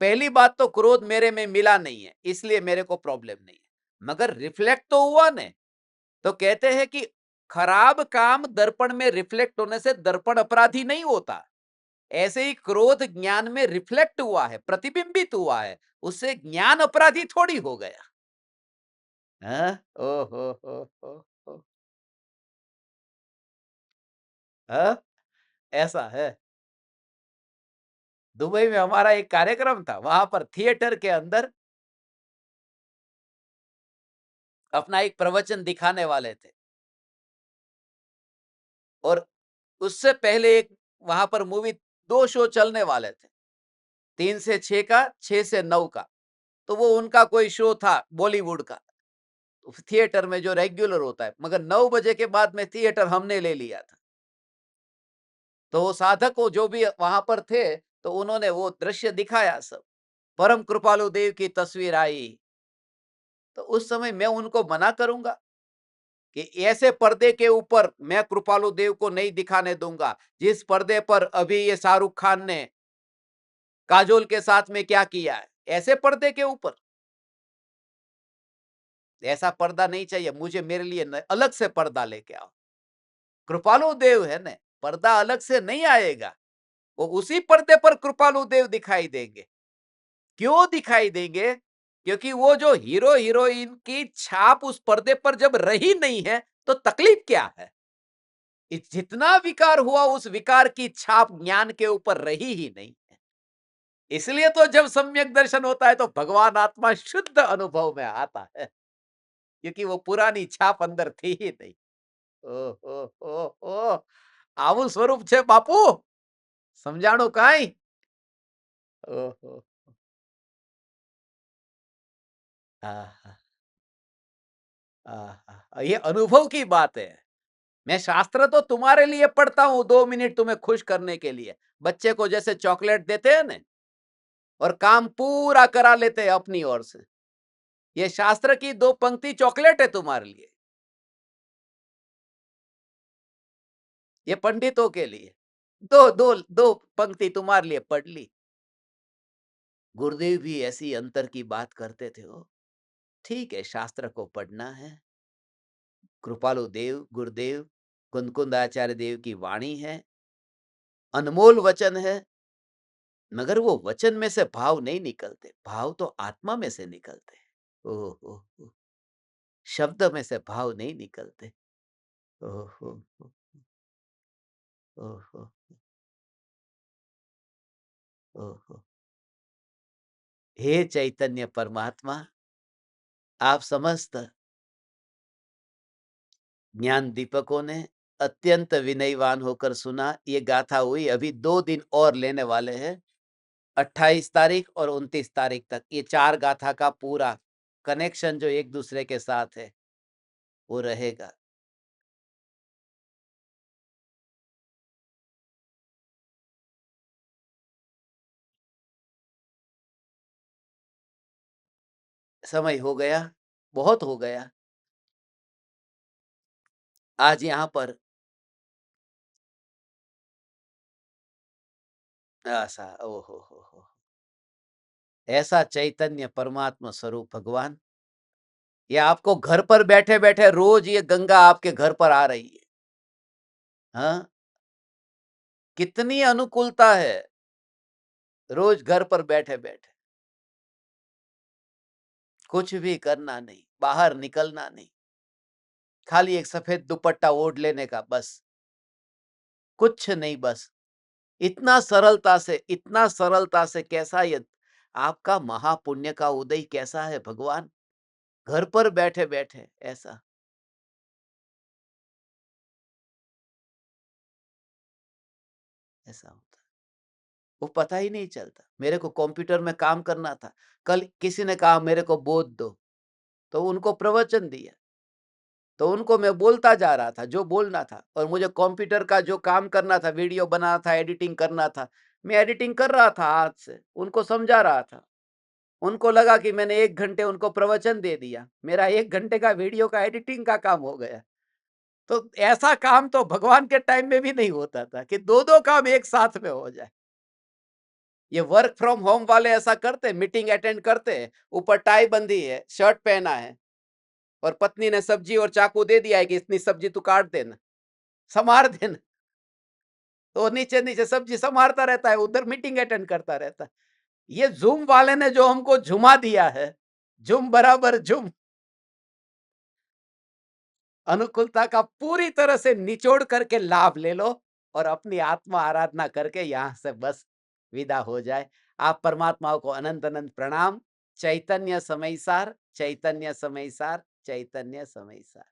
पहली बात तो क्रोध मेरे में मिला नहीं है, इसलिए मेरे को प्रॉब्लम नहीं है। मगर रिफ्लेक्ट तो हुआ ने। तो कहते हैं कि खराब काम दर्पण में रिफ्लेक्ट होने से दर्पण अपराधी नहीं होता। ऐसे ही क्रोध ज्ञान में रिफ्लेक्ट हुआ है, प्रतिबिंबित हुआ है, उससे ज्ञान अपराधी थोड़ी हो गया। हाँ? ओ हो, हाँ? ऐसा है। दुबई में हमारा एक कार्यक्रम था, वहां पर थिएटर के अंदर अपना एक प्रवचन दिखाने वाले थे और उससे पहले एक वहां पर मूवी, दो शो चलने वाले थे, 3 से 6 का, 6 से 9 का। तो वो उनका कोई शो था बॉलीवुड का, थिएटर में जो रेगुलर होता है, मगर 9 बजे के बाद में थिएटर हमने ले लिया था। तो वो साधक वो जो भी वहां पर थे, तो उन्होंने वो दृश्य दिखाया सब। परम कृपालु देव की तस्वीर आई। तो उस समय मैं उनको मना करूंगा कि ऐसे पर्दे के ऊपर मैं कृपालु देव को नहीं दिखाने दूंगा, जिस पर्दे पर अभी ये शाहरुख खान ने काजोल के साथ में क्या किया है, ऐसे पर्दे के ऊपर ऐसा पर्दा नहीं चाहिए मुझे, मेरे लिए अलग से पर्दा लेके आओ। कृपालु देव है ना, पर्दा अलग से नहीं आएगा, वो उसी पर्दे पर कृपालु देव दिखाई देंगे। क्यों दिखाई देंगे? क्योंकि वो जो हीरो हीरोइन की छाप उस पर्दे पर जब रही नहीं है, तो तकलीफ क्या है? जितना विकार हुआ उस विकार की छाप ज्ञान के ऊपर रही ही नहीं है। इसलिए तो जब सम्यक दर्शन होता है तो भगवान आत्मा शुद्ध अनुभव में आता है, क्योंकि वो पुरानी छाप अंदर थी ही नहीं। ओ आવું સ્વરૂપ છે બાપુ, સમજાણું કાંઈ? ઓહો! आहा, आहा, ये अनुभव की बात है। मैं शास्त्र तो तुम्हारे लिए पढ़ता हूँ 2 मिनट तुम्हें खुश करने के लिए। बच्चे को जैसे चॉकलेट देते हैं ना और काम पूरा करा लेते हैं अपनी ओर से। ये शास्त्र की 2 पंक्ति चॉकलेट है तुम्हारे लिए। ये पंडितों के लिए। दो पंक्ति तुम्हारे लिए पढ़ ली। गुरुदेव भी ऐसी अंतर की बात करते थे वो। ठीक है, शास्त्र को पढ़ना है। कृपालु देव, गुरुदेव, कुंदकुंद आचार्य देव की वाणी है, अनमोल वचन है। मगर वो वचन में से भाव नहीं निकलते, भाव तो आत्मा में से निकलते हैं। ओह हो, शब्द में से भाव नहीं निकलते। ओह हो, ओह हो, ओह हो। हे चैतन्य परमात्मा, आप समस्त ज्ञान दीपकों ने अत्यंत विनयवान होकर सुना। ये गाथा हुई, अभी 2 दिन और लेने वाले हैं, 28 तारीख और 29 तारीख तक। ये 4 गाथा का पूरा कनेक्शन जो एक दूसरे के साथ है वो रहेगा। समय हो गया, बहुत हो गया। आज यहाँ पर ऐसा ओहो हो, ऐसा चैतन्य परमात्मा स्वरूप भगवान, ये आपको घर पर बैठे बैठे रोज ये गंगा आपके घर पर आ रही है। हाँ, कितनी अनुकूलता है, रोज घर पर बैठे बैठे, कुछ भी करना नहीं, बाहर निकलना नहीं, खाली एक सफेद दुपट्टा ओढ़ लेने का बस, कुछ नहीं, बस इतना सरलता से कैसा ये आपका महापुण्य का उदय कैसा है भगवान, घर पर बैठे बैठे ऐसा। ऐसा होता है, वो पता ही नहीं चलता। मेरे को कंप्यूटर में काम करना था, कल किसी ने कहा मेरे को बोध दो, तो उनको प्रवचन दिया, तो उनको मैं बोलता जा रहा था जो बोलना था, और मुझे कंप्यूटर का जो काम करना था, वीडियो बनाना था, एडिटिंग करना था, मैं एडिटिंग कर रहा था हाथ से, उनको समझा रहा था। उनको लगा कि मैंने 1 घंटे उनको प्रवचन दे दिया, मेरा 1 घंटे का वीडियो का एडिटिंग का काम हो गया। तो ऐसा काम तो भगवान के टाइम में भी नहीं होता था कि 2-2 काम एक साथ में हो जाए। ये वर्क फ्रॉम होम वाले ऐसा करते, मीटिंग अटेंड करते हैं, ऊपर टाई बंधी है, शर्ट पहना है, और पत्नी ने सब्जी और चाकू दे दिया है कि इतनी सब्जी तू काट देना, संवार देना। तो नीचे नीचे सब्जी संवारता रहता है, उधर मीटिंग अटेंड करता रहता है। ये जूम वाले ने जो हमको झुमा दिया है, झुम बराबर झुम, अनुकूलता का पूरी तरह से निचोड़ करके लाभ ले लो और अपनी आत्मा आराधना करके यहां से बस विदा हो जाए। आप परमात्माओं को अनंत अनंत प्रणाम। चैतन्य समय सार, चैतन्य समय सार, चैतन्य समय सार।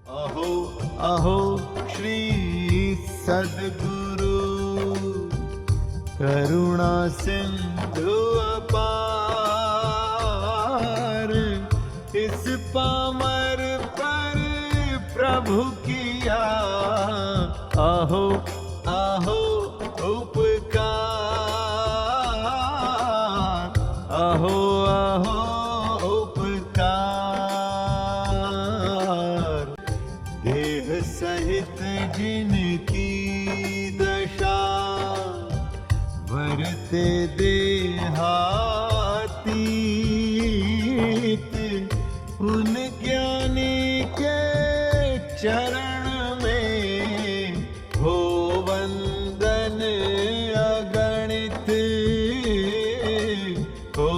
अहो अहो श्री सद्गुरु करुणा सिंधु अपार, इस पामर पर प्रभु किया अहो अहो उपकार, अहो अहो उपकार। देह सहित जिनकी दशा वरते देहातीत, उन ज्ञानी के चरण में हो वंदन अगणित, हो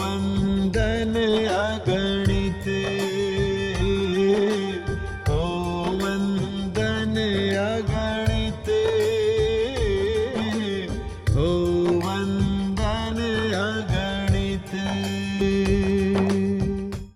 वंदन अगणित, हो वंदन अगणित।